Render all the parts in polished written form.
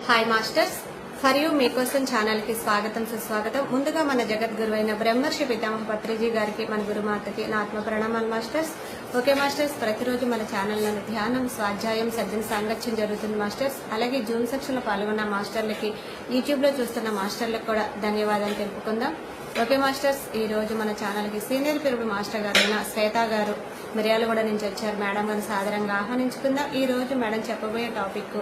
Hi masters, for you మీకోసం ఛానల్కి స్వాగతం సుస్వాగతం. ముందుగా మన జగద్గురు అయిన బ్రహ్మర్షి పితామహ పత్రిజీ గారికి, మన గురుమాతకి నా ఆత్మ ప్రణామాలు మాస్టర్స్. ఓకే మాస్టర్స్, ప్రతిరోజు మన ఛానల్లోని ధ్యానం, స్వాధ్యాయం, సజ్జన సాంగత్యం జరుగుతుంది మాస్టర్స్. అలాగే జూమ్ సెక్షన్లో పాల్గొన్న మాస్టర్లకి, యూట్యూబ్లో చూస్తున్న మాస్టర్లకు కూడా ధన్యవాదాలు తెలుపుకుందాం. ఓకే మాస్టర్స్, ఈ రోజు మన ఛానల్కి సీనియర్ పిరుడు మాస్టర్ గారు అయిన శ్వేత గారు మిర్యాలగూడ నుంచి వచ్చారు. మేడం గారిని సాదరంగా ఆహ్వానించుకుందాం. ఈ రోజు మేడం చెప్పబోయే టాపిక్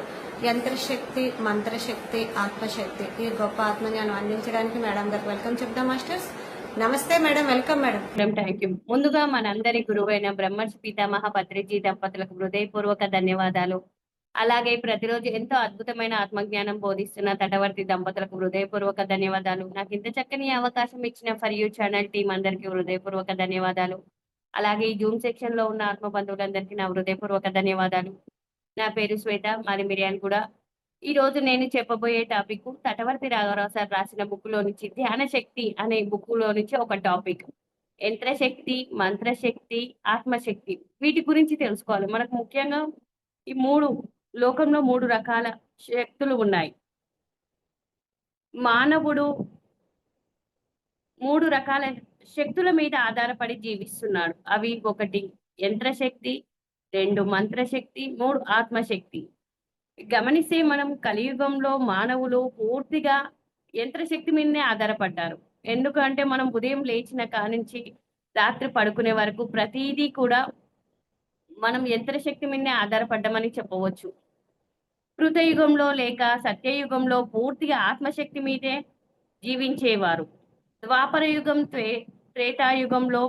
యంత్రశక్తి, మంత్రశక్తి, ఆత్మశక్తి. ఈ గొప్ప ఆత్మజ్ఞానం అందించడానికి మేడం గారికి వెల్కమ్ చెప్దాం మాస్టర్స్. నమస్తే madam, welcome madam. Thank you. ముందుగా మనందరి గురువైన బ్రహ్మర్షి పితామహ పత్రిజీ దంపతులకు హృదయపూర్వక ధన్యవాదాలు. అలాగే ప్రతిరోజు ఎంతో అద్భుతమైన ఆత్మజ్ఞానం బోధిస్తున్న తటవర్తి దంపతులకు హృదయపూర్వక ధన్యవాదాలు. నాకు ఇంత చక్కని అవకాశం ఇచ్చిన ఫర్ యూ ఛానల్ టీం అందరికీ హృదయపూర్వక ధన్యవాదాలు. అలాగే ఈ జూమ్ సెక్షన్ లో ఉన్న ఆత్మ బంధువులందరికీ నా హృదయపూర్వక ధన్యవాదాలు. నా పేరు శ్వేత, మాది మిర్యాలగూడ. ఈ రోజు నేను చెప్పబోయే టాపిక్ తటవర్తి రాఘవరావు సార్ రాసిన బుక్ లో నుంచి, ధ్యాన శక్తి అనే బుక్ లో నుంచి ఒక టాపిక్. యంత్రశక్తి, మంత్రశక్తి, ఆత్మశక్తి, వీటి గురించి తెలుసుకోవాలి. మనకు ముఖ్యంగా ఈ లోకంలో మూడు రకాల శక్తులు ఉన్నాయి. మానవుడు మూడు రకాల శక్తుల మీద ఆధారపడి జీవిస్తున్నాడు. అవి ఒకటి యంత్రశక్తి, రెండు మంత్రశక్తి, మూడు ఆత్మశక్తి. గమనిస్తే మనం కలియుగంలో మానవులు పూర్తిగా యంత్రశక్తి మీదనే ఆధారపడ్డారు. ఎందుకంటే మనం ఉదయం లేచిన కానించి రాత్రి పడుకునే వరకు ప్రతిదీ కూడా మనం యంత్రశక్తి మీదనే ఆధారపడ్డామని చెప్పవచ్చు. కృతయుగంలో లేక సత్యయుగంలో పూర్తిగా ఆత్మశక్తి మీదే జీవించేవారు. ద్వాపర యుగం, త్రేతాయుగంలో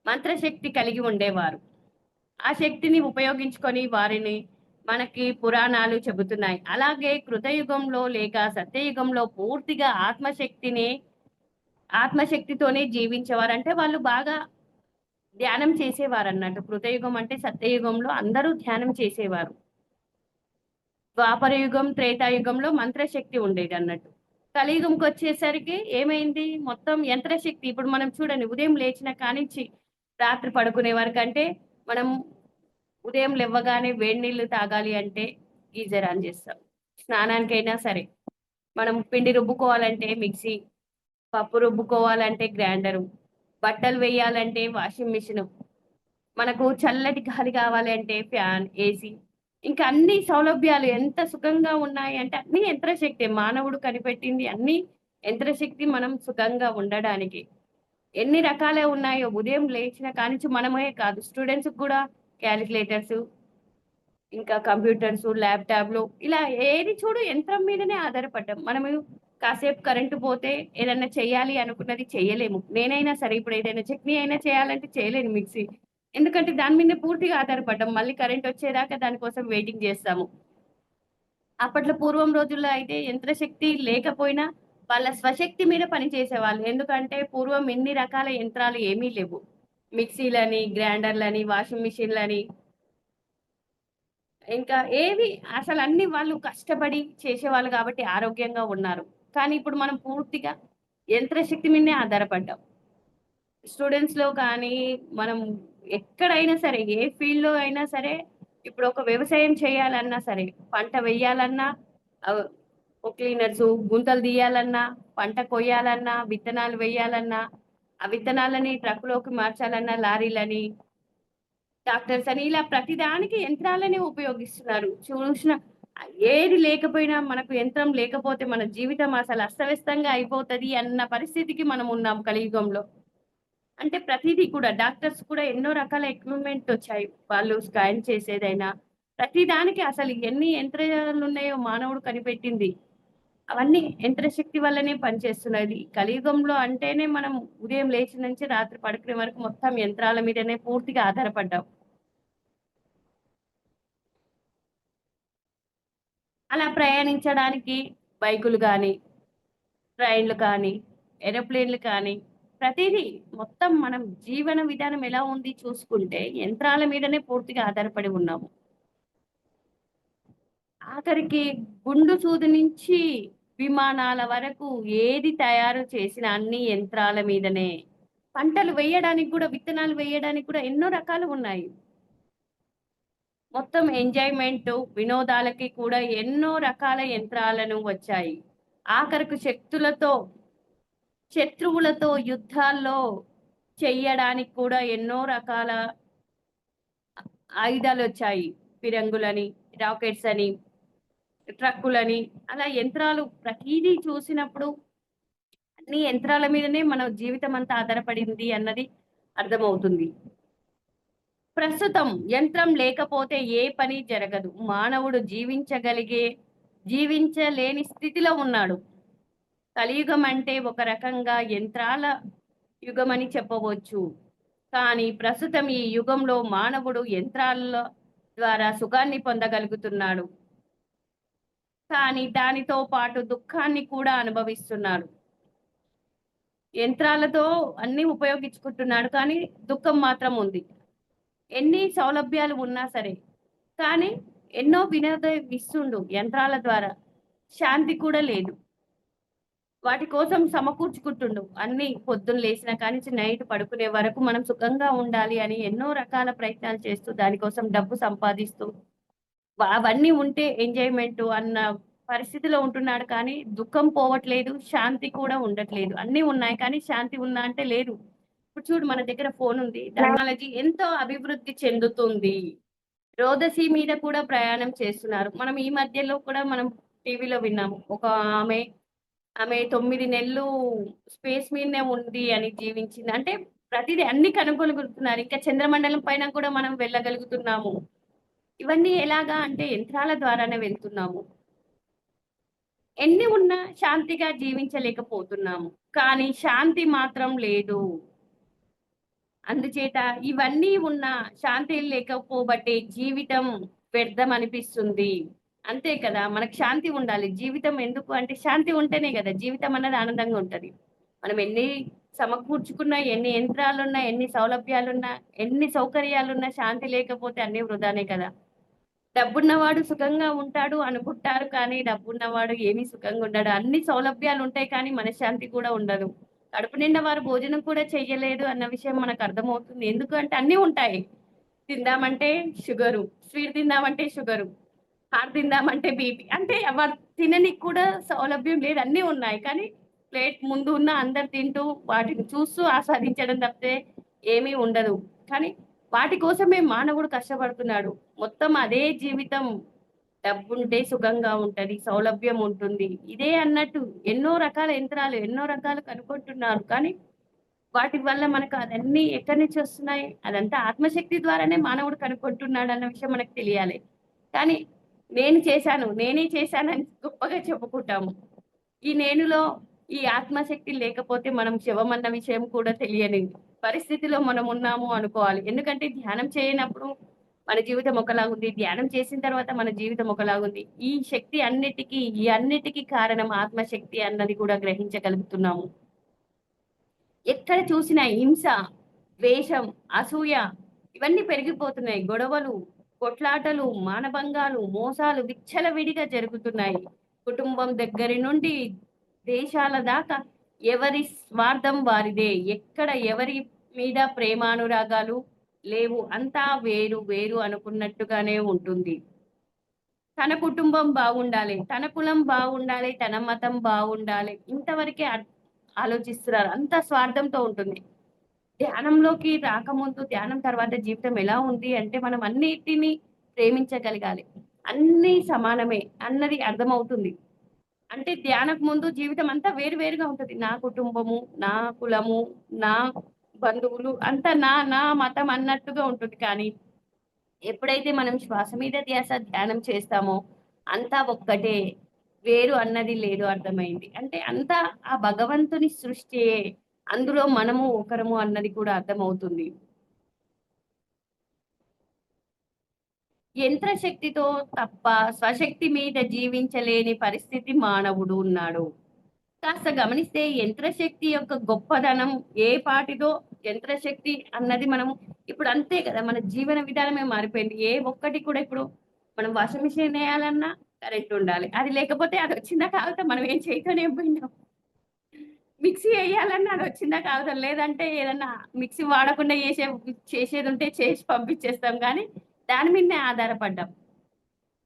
మంత్రశక్తి కలిగి ఉండేవారు. ఆ శక్తిని ఉపయోగించుకొని వారిని మనకి పురాణాలు చెబుతున్నాయి. అలాగే కృతయుగంలో లేక సత్యయుగంలో పూర్తిగా ఆత్మశక్తితోనే జీవించేవారు. అంటే వాళ్ళు బాగా ధ్యానం చేసేవారు అన్నట్టు. కృతయుగం అంటే సత్యయుగంలో అందరూ ధ్యానం చేసేవారు. ద్వాపర యుగం, త్రేతాయుగంలో మంత్రశక్తి ఉండేది అన్నట్టు. కలియుగంకి వచ్చేసరికి ఏమైంది, మొత్తం యంత్రశక్తి. ఇప్పుడు మనం చూడండి, ఉదయం లేచిన కానించి రాత్రి పడుకునే వరకు, అంటే మనం ఉదయం లేవగానే వేడి నీళ్లు తాగాలి అంటే గీజర్ ఆన్ చేస్తాం. స్నానానికైనా సరే, మనం పిండి రుబ్బుకోవాలంటే మిక్సీ, పప్పు రుబ్బుకోవాలంటే గ్రైండరు, బట్టలు వేయాలంటే వాషింగ్ మిషన్, మనకు చల్లటి గాలి కావాలి అంటే ఫ్యాన్, ఏసీ, ఇంకా అన్ని సౌలభ్యాలు ఎంత సుఖంగా ఉన్నాయి అంటే అన్ని యంత్రశక్తి. మానవుడు కనిపెట్టింది అన్ని యంత్రశక్తి, మనం సుఖంగా ఉండడానికి. ఎన్ని రకాలే ఉన్నాయో. ఉదయం లేచిన కానించి మనమే కాదు, స్టూడెంట్స్ కూడా క్యాలిక్యులేటర్స్, ఇంకా కంప్యూటర్స్, ల్యాప్టాప్లు, ఇలా ఏది చూడు యంత్రం మీదనే ఆధారపడ్డాం. మనము కాసేపు కరెంటు పోతే ఏదన్నా చేయాలి అనుకున్నది చేయలేము. నేనైనా సరే ఇప్పుడు ఏదైనా చట్నీ అయినా చేయాలంటే చేయలేను మిక్సీ, ఎందుకంటే దాని మీద పూర్తిగా ఆధారపడ్డాం. మళ్ళీ కరెంట్ వచ్చేదాకా దానికోసం వెయిటింగ్ చేస్తాము. అప్పట్లో పూర్వం రోజుల్లో అయితే యంత్రశక్తి లేకపోయినా వాళ్ళ స్వశక్తి మీద పనిచేసేవాళ్ళు. ఎందుకంటే పూర్వం ఇన్ని రకాల యంత్రాలు ఏమీ లేవు. మిక్సీలని, గ్రైండర్లని, వాషింగ్ మిషన్లని, ఇంకా ఏవి అసలు అన్ని వాళ్ళు కష్టపడి చేసేవాళ్ళు కాబట్టి ఆరోగ్యంగా ఉన్నారు. కానీ ఇప్పుడు మనం పూర్తిగా యంత్రశక్తి మీదనే ఆధారపడ్డాం. స్టూడెంట్స్ లో కానీ, మనం ఎక్కడైనా సరే, ఏ ఫీల్డ్ లో అయినా సరే, ఇప్పుడు ఒక వ్యవసాయం చేయాలన్నా సరే, పంట వేయాలన్నా, క్లీనర్స్, గుంతలు తీయాలన్నా, పంట కొయ్యాలన్నా, విత్తనాలు వేయాలన్నా, ఆ విత్తనాలని ట్రక్కులోకి మార్చాలన్నా లారీలని, డాక్టర్స్ అని, ఇలా ప్రతిదానికి యంత్రాలనే ఉపయోగిస్తున్నారు. చూసిన ఏది లేకపోయినా, మనకు యంత్రం లేకపోతే మన జీవితం అసలు అస్తవ్యస్తంగా అయిపోతది అన్న పరిస్థితికి మనం ఉన్నాం కలియుగంలో. అంటే ప్రతిదీ కూడా డాక్టర్స్ కూడా ఎన్నో రకాల ఎక్విప్‌మెంట్ వచ్చాయి. వాళ్ళు స్కాన్ చేసేదైనా, ప్రతి దానికి అసలు ఎన్ని యంత్రాలు ఉన్నాయో మానవుడు కనిపెట్టింది. అవన్నీ యంత్రశక్తి వల్లనే పనిచేస్తున్నది. కలియుగంలో అంటేనే మనం ఉదయం లేచి నుంచి రాత్రి పడుకునే వరకు మొత్తం యంత్రాల మీదనే పూర్తిగా ఆధారపడ్డాం. అలా ప్రయాణించడానికి బైకులు గానీ, ట్రైన్‌లు కానీ, ఏరోప్లేన్‌లు కానీ, ప్రతీదీ మొత్తం మనం జీవన విధానం ఎలా ఉంది చూసుకుంటే యంత్రాల మీదనే పూర్తిగా ఆధారపడి ఉన్నాము. ఆఖరికి గుండు సూది నుంచి విమానాల వరకు ఏది తయారు చేసినా అన్ని యంత్రాల మీదనే. పంటలు వేయడానికి కూడా, విత్తనాలు వేయడానికి కూడా ఎన్నో రకాలు ఉన్నాయి. మొత్తం ఎంజాయ్మెంట్ వినోదాలకి కూడా ఎన్నో రకాల యంత్రాలను వచ్చాయి. ఆఖరకు శత్రువులతో యుద్ధాల్లో చెయ్యడానికి కూడా ఎన్నో రకాల ఆయుధాలొచ్చాయి. ఫిరంగులని, రాకెట్స్ అని, ట్రక్కులని అలా యంత్రాలు ప్రతీదీ చూసినప్పుడు అన్ని యంత్రాల మీదనే మన జీవితం అంతా ఆధారపడింది అన్నది అర్థమవుతుంది. ప్రస్తుతం యంత్రం లేకపోతే ఏ పని జరగదు. మానవుడు జీవించలేని స్థితిలో ఉన్నాడు. కలియుగం అంటే ఒక రకంగా యంత్రాల యుగమని చెప్పవచ్చు. కానీ ప్రస్తుతం ఈ యుగంలో మానవుడు యంత్రాల ద్వారా సుఖాన్ని పొందగలుగుతున్నాడు. కానీ దానితో పాటు దుఃఖాన్ని కూడా అనుభవిస్తున్నాడు. యంత్రాలతో అన్ని ఉపయోగించుకుంటున్నాడు, కానీ దుఃఖం మాత్రం ఉంది. ఎన్ని సౌలభ్యాలు ఉన్నా సరే, కానీ ఎన్నో వినోదం ఇస్తుండు యంత్రాల ద్వారా. శాంతి కూడా లేదు. వాటి కోసం సమకూర్చుకుంటుండు అన్ని. పొద్దున్న లేచిన కానించి నైట్ పడుకునే వరకు మనం సుఖంగా ఉండాలి అని ఎన్నో రకాల ప్రయత్నాలు చేస్తూ దానికోసం డబ్బు సంపాదిస్తూ అవన్నీ ఉంటే ఎంజాయ్మెంట్ అన్న పరిస్థితిలో ఉంటున్నాడు. కానీ దుఃఖం పోవట్లేదు, శాంతి కూడా ఉండట్లేదు. అన్నీ ఉన్నాయి కానీ శాంతి ఉందా అంటే లేదు. ఇప్పుడు చూడు, మన దగ్గర ఫోన్ ఉంది. టెక్నాలజీ ఎంతో అభివృద్ధి చెందుతుంది. రోదసి మీద కూడా ప్రయాణం చేస్తున్నారు. మనం ఈ మధ్యలో కూడా మనం టీవీలో విన్నాము. ఒక ఆమె 9 నెలలు స్పేస్ మీదనే ఉంది అని జీవించింది. అంటే ప్రతిదీ అన్ని కనుగొనగలుగుతున్నారు. ఇంకా చంద్రమండలం పైన కూడా మనం వెళ్ళగలుగుతున్నాము. ఇవన్నీ ఎలాగా అంటే యంత్రాల ద్వారానే వెళ్తున్నాము. ఎన్ని ఉన్నా శాంతిగా జీవించలేకపోతున్నాము. కానీ శాంతి మాత్రం లేదు. అందుచేత ఇవన్నీ ఉన్నా శాంతి లేకపోబట్టే జీవితం వ్యర్థం అనిపిస్తుంది. అంతే కదా, మనకు శాంతి ఉండాలి. జీవితం ఎందుకు అంటే శాంతి ఉంటేనే కదా జీవితం అన్నది ఆనందంగా ఉంటది. మనం ఎన్ని సమకూర్చుకున్నా, ఎన్ని యంత్రాలున్నా, ఎన్ని సౌలభ్యాలున్నా, ఎన్ని సౌకర్యాలున్నా శాంతి లేకపోతే అన్ని వృధానే కదా. డబ్బున్నవాడు సుఖంగా ఉంటాడు అనుకుంటారు, కానీ డబ్బున్నవాడు ఏమీ సుఖంగా ఉండడు. అన్ని సౌలభ్యాలు ఉంటాయి కానీ మనశ్శాంతి కూడా ఉండదు. కడుపు నిండా వారు భోజనం కూడా చెయ్యలేదు అన్న విషయం మనకు అర్థమవుతుంది. ఎందుకంటే అన్నీ ఉంటాయి. తిందామంటే షుగరు, స్వీట్ తిందామంటే షుగరు, హాట్ తిందామంటే బీపీ. అంటే వారు తిననీకి కూడా సౌలభ్యం లేదు. అన్నీ ఉన్నాయి కానీ ప్లేట్ ముందు ఉన్న అందరు తింటూ వాటిని చూస్తూ ఆస్వాదించడం తప్పితే ఏమీ ఉండదు. కానీ వాటి కోసమే మానవుడు కష్టపడుతున్నాడు. మొత్తం అదే జీవితం. డబ్బుంటే సుఖంగా ఉంటది, సౌలభ్యం ఉంటుంది. ఇదే అన్నట్టు ఎన్నో రకాల యంత్రాలు, ఎన్నో రకాలు కనుక్కుంటున్నారు. కానీ వాటి వల్ల మనకు అదన్నీ ఎక్కడి నుంచి వస్తున్నాయి? అదంతా ఆత్మశక్తి ద్వారానే మానవుడు కనుక్కుంటున్నాడు అన్న విషయం మనకు తెలియాలి. కానీ నేనే చేశానని గొప్పగా చెప్పుకుంటాము. ఈ నేనులో ఈ ఆత్మశక్తి లేకపోతే మనం శవమన్న విషయం కూడా తెలియని పరిస్థితిలో మనం ఉన్నాము అనుకోవాలి. ఎందుకంటే ధ్యానం చేయనప్పుడు మన జీవితం ఒకలాగుంది, ధ్యానం చేసిన తర్వాత మన జీవితం ఒకలాగుంది. ఈ అన్నిటికీ కారణం ఆత్మశక్తి అన్నది కూడా గ్రహించగలుగుతున్నాము. ఎక్కడ చూసినా హింస, ద్వేషం, అసూయ ఇవన్నీ పెరిగిపోతున్నాయి. గొడవలు, కొట్లాటలు, మానభంగాలు, మోసాలు విచ్చలవిడిగా జరుగుతున్నాయి. కుటుంబం దగ్గరి నుండి దేశాల దాకా ఎవరి స్వార్థం వారిదే. ఎక్కడ ఎవరి మీద ప్రేమానురాగాలు లేవు. అంతా వేరు వేరు అనుకున్నట్టుగానే ఉంటుంది. తన కుటుంబం బాగుండాలి, తన కులం బాగుండాలి, తన మతం బాగుండాలి, ఇంతవరకే ఆలోచిస్తున్నారు. అంత స్వార్థంతో ఉంటుంది. ధ్యానంలోకి రాకముందు, ధ్యానం తర్వాత జీవితం ఎలా ఉంది అంటే మనం అన్నిటిని ప్రేమించగలగాలి. అన్నీ సమానమే అన్నది అర్థమవుతుంది. అంటే ధ్యానకు ముందు జీవితం అంతా వేరు వేరుగా ఉంటుంది. నా కుటుంబము, నా కులము, నా బంధువులు అంతా నా మతం అన్నట్టుగా ఉంటుంది. కానీ ఎప్పుడైతే మనం శ్వాస మీద ధ్యానం చేస్తామో అంతా ఒక్కటే, వేరు అన్నది లేదు అర్థమైంది. అంటే అంతా ఆ భగవంతుని సృష్టియే, అందులో మనము ఒకరము అన్నది కూడా అర్థమవుతుంది. యంత్రశక్తితో తప్ప స్వశక్తి మీద జీవించలేని పరిస్థితి మానవుడు ఉన్నాడు. కాస్త గమనిస్తే యంత్రశక్తి యొక్క గొప్పదనం ఏ పాటిదో, యంత్రశక్తి అన్నది మనం ఇప్పుడు అంతే కదా, మన జీవన విధానమే మారిపోయింది. ఏ ఒక్కటి కూడా ఇప్పుడు మనం వాషింగ్ మిషన్ వేయాలన్నా కరెంట్ ఉండాలి. అది లేకపోతే అది వచ్చిందా కాకపోతే మనం ఏం చేయతోనే పోయినాం. మిక్సీ వేయాలన్నా అది వచ్చిందా కావడం లేదంటే ఏదన్నా మిక్సీ వాడకుండా చేసేది ఉంటే చేసి పంపించేస్తాం. కానీ దాని మీదనే ఆధారపడ్డాం.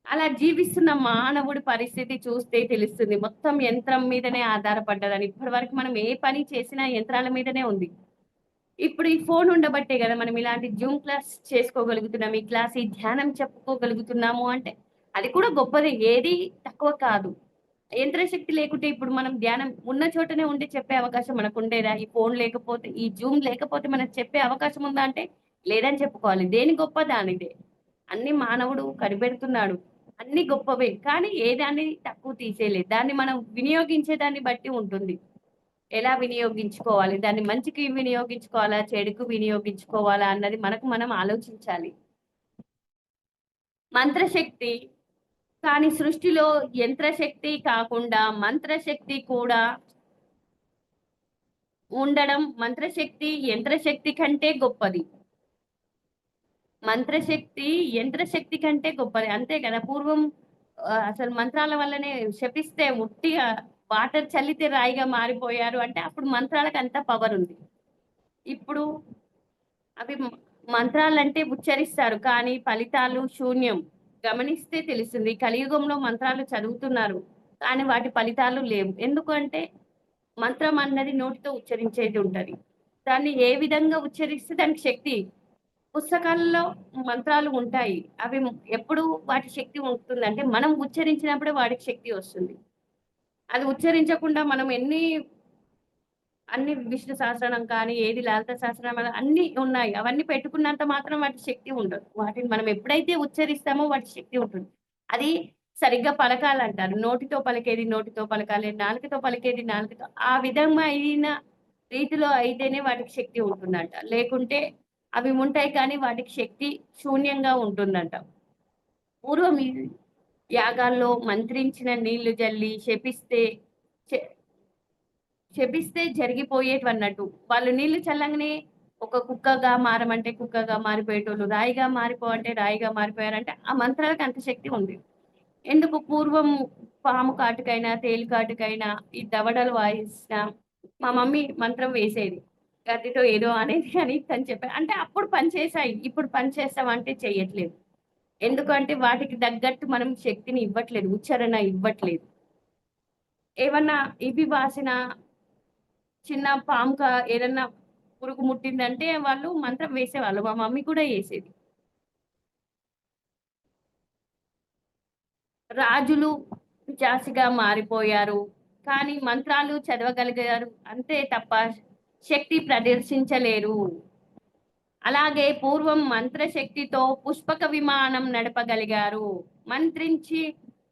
అలా జీవిస్తున్న మానవుడి పరిస్థితి చూస్తే తెలుస్తుంది. మొత్తం యంత్రం మీదనే ఆధారపడ్డదని. ఇప్పటివరకు మనం ఏ పని చేసినా యంత్రాల మీదనే ఉంది. ఇప్పుడు ఈ ఫోన్ ఉండబట్టే గదా! మనం ఇలాంటి జూమ్ క్లాస్ చేసుకోగలుగుతున్నాం. ఈ క్లాస్ ఈ ధ్యానం చెప్పుకోగలుగుతున్నాము అంటే, అది కూడా గొప్పదే. ఏది తక్కువ కాదు. యంత్రశక్తి లేకుంటే ఇప్పుడు మనం ధ్యానం ఉన్న చోటనే ఉండి చెప్పే అవకాశం మనకుండేదా? ఈ ఫోన్ లేకపోతే, ఈ జూమ్ లేకపోతే మనకు చెప్పే అవకాశం ఉందా అంటే, లేదని చెప్పుకోవాలి. దేని గొప్ప దానిదే. అన్నీ మానవుడు కనిపెడుతున్నాడు. అన్నీ గొప్పవే. కానీ ఏ దాన్ని తక్కువ తీసేయలేదు. దాన్ని మనం వినియోగించే దాన్ని బట్టి ఉంటుంది. ఎలా వినియోగించుకోవాలి? దాన్ని మంచికి వినియోగించుకోవాలా? చెడుకు వినియోగించుకోవాలా? అన్నది మనకు మనం ఆలోచించాలి. మంత్రశక్తి కానీ సృష్టిలో యంత్రశక్తి కాకుండా మంత్రశక్తి కూడా ఉండడం మంత్రశక్తి యంత్రశక్తి కంటే గొప్పది. మంత్రశక్తి యంత్రశక్తి కంటే గొప్పది. అంతే కదా! పూర్వం అసలు మంత్రాల వల్లనే శపిస్తే ఉట్టిగా వాటర్ చల్లితే రాయిగా మారిపోయారు అంటే అప్పుడు మంత్రాలకు అంత పవర్ ఉంది. ఇప్పుడు అవి మంత్రాలంటే ఉచ్చరిస్తారు. కానీ ఫలితాలు శూన్యం. గమనిస్తే తెలుస్తుంది. కలియుగంలో మంత్రాలు చదువుతున్నారు. కానీ వాటి ఫలితాలు లేవు. ఎందుకంటే మంత్రం అన్నది నోటితో ఉచ్చరించేది ఉంటది. దాన్ని ఏ విధంగా ఉచ్చరిస్తే దానికి శక్తి పుస్తకాల్లో మంత్రాలు ఉంటాయి. అవి ఎప్పుడు వాటి శక్తి ఉంటుందంటే మనం ఉచ్చరించినప్పుడే వాటికి శక్తి వస్తుంది. అది ఉచ్చరించకుండా మనం అన్ని విష్ణు సహస్రనామం కానీ, ఏది లలిత సహస్రనామాలు అన్నీ ఉన్నాయి. అవన్నీ పెట్టుకున్నంత మాత్రం వాటి శక్తి ఉండదు. వాటిని మనం ఎప్పుడైతే ఉచ్చరిస్తామో వాటి శక్తి ఉంటుంది. అది సరిగ్గా పలకాలంటారు. నోటితో పలికేది నోటితో పలకాలి. నాలుకతో పలికేది నాలుకతో. ఆ విధంగా అయిన రీతిలో అయితేనే వాటికి శక్తి ఉంటుందంట. లేకుంటే అవి ఉంటాయి కానీ వాటికి శక్తి శూన్యంగా ఉంటుందంట. పూర్వం ఈ యాగాల్లో మంత్రించిన నీళ్లు జల్లి చె శపిస్తే జరిగిపోయేటివన్నట్టు. వాళ్ళు నీళ్లు చల్లంగానే ఒక కుక్కగా మారమంటే కుక్కగా మారిపోయేటోళ్ళు. రాయిగా మారిపో అంటే రాయిగా మారిపోయారంటే ఆ మంత్రాలకు అంత శక్తి ఉంది. ఎందుకు పూర్వం పాము కాటుకైనా, తేలు కాటుకైనా ఈ దవడలు వాయిసినా మా మమ్మీ మంత్రం వేసేది. కత్తితో ఏదో అనేది అని తను చెప్పారు. అంటే అప్పుడు పనిచేశాయి. ఇప్పుడు పని చేస్తామంటే చెయ్యట్లేదు. ఎందుకంటే వాటికి తగ్గట్టు మనం శక్తిని ఇవ్వట్లేదు. ఉచ్చారణ ఇవ్వట్లేదు. ఏవన్నా ఇవి వాసిన చిన్న ఏదన్నా పురుగు ముట్టిందంటే వాళ్ళు మంత్రం వేసేవాళ్ళు. మా మమ్మీ కూడా ఏసేది. రాజులు జాసిగా మారిపోయారు. కానీ మంత్రాలు చదవగలిగారు. అంతే తప్ప శక్తి ప్రదర్శించలేరు. అలాగే పూర్వం మంత్రశక్తితో పుష్పక విమానం నడపగలిగారు. మంత్రించి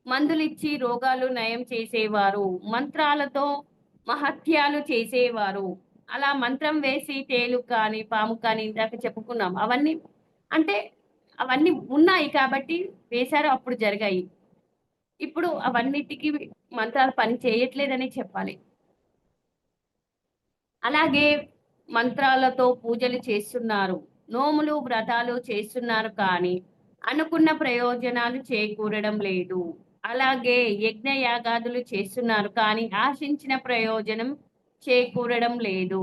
మందులిచ్చి రోగాలు నయం చేసేవారు. మంత్రాలతో మహత్యాలు చేసేవారు. అలా మంత్రం వేసి తేలు కానీ, పాము కానీ ఇందాక చెప్పుకున్నాం. అంటే అవన్నీ ఉన్నాయి కాబట్టి వేశారు అప్పుడు జరిగాయి. ఇప్పుడు అవన్నిటికి మంత్రాలు పని చేయట్లేదనే చెప్పాలి. అలాగే మంత్రాలతో పూజలు చేస్తున్నారు. నోములు, వ్రతాలు చేస్తున్నారు కానీ అనుకున్న ప్రయోజనాలు చేకూరడం లేదు. అలాగే యజ్ఞ యాగాదులు చేస్తున్నారు కానీ ఆశించిన ప్రయోజనం చేకూరడం లేదు.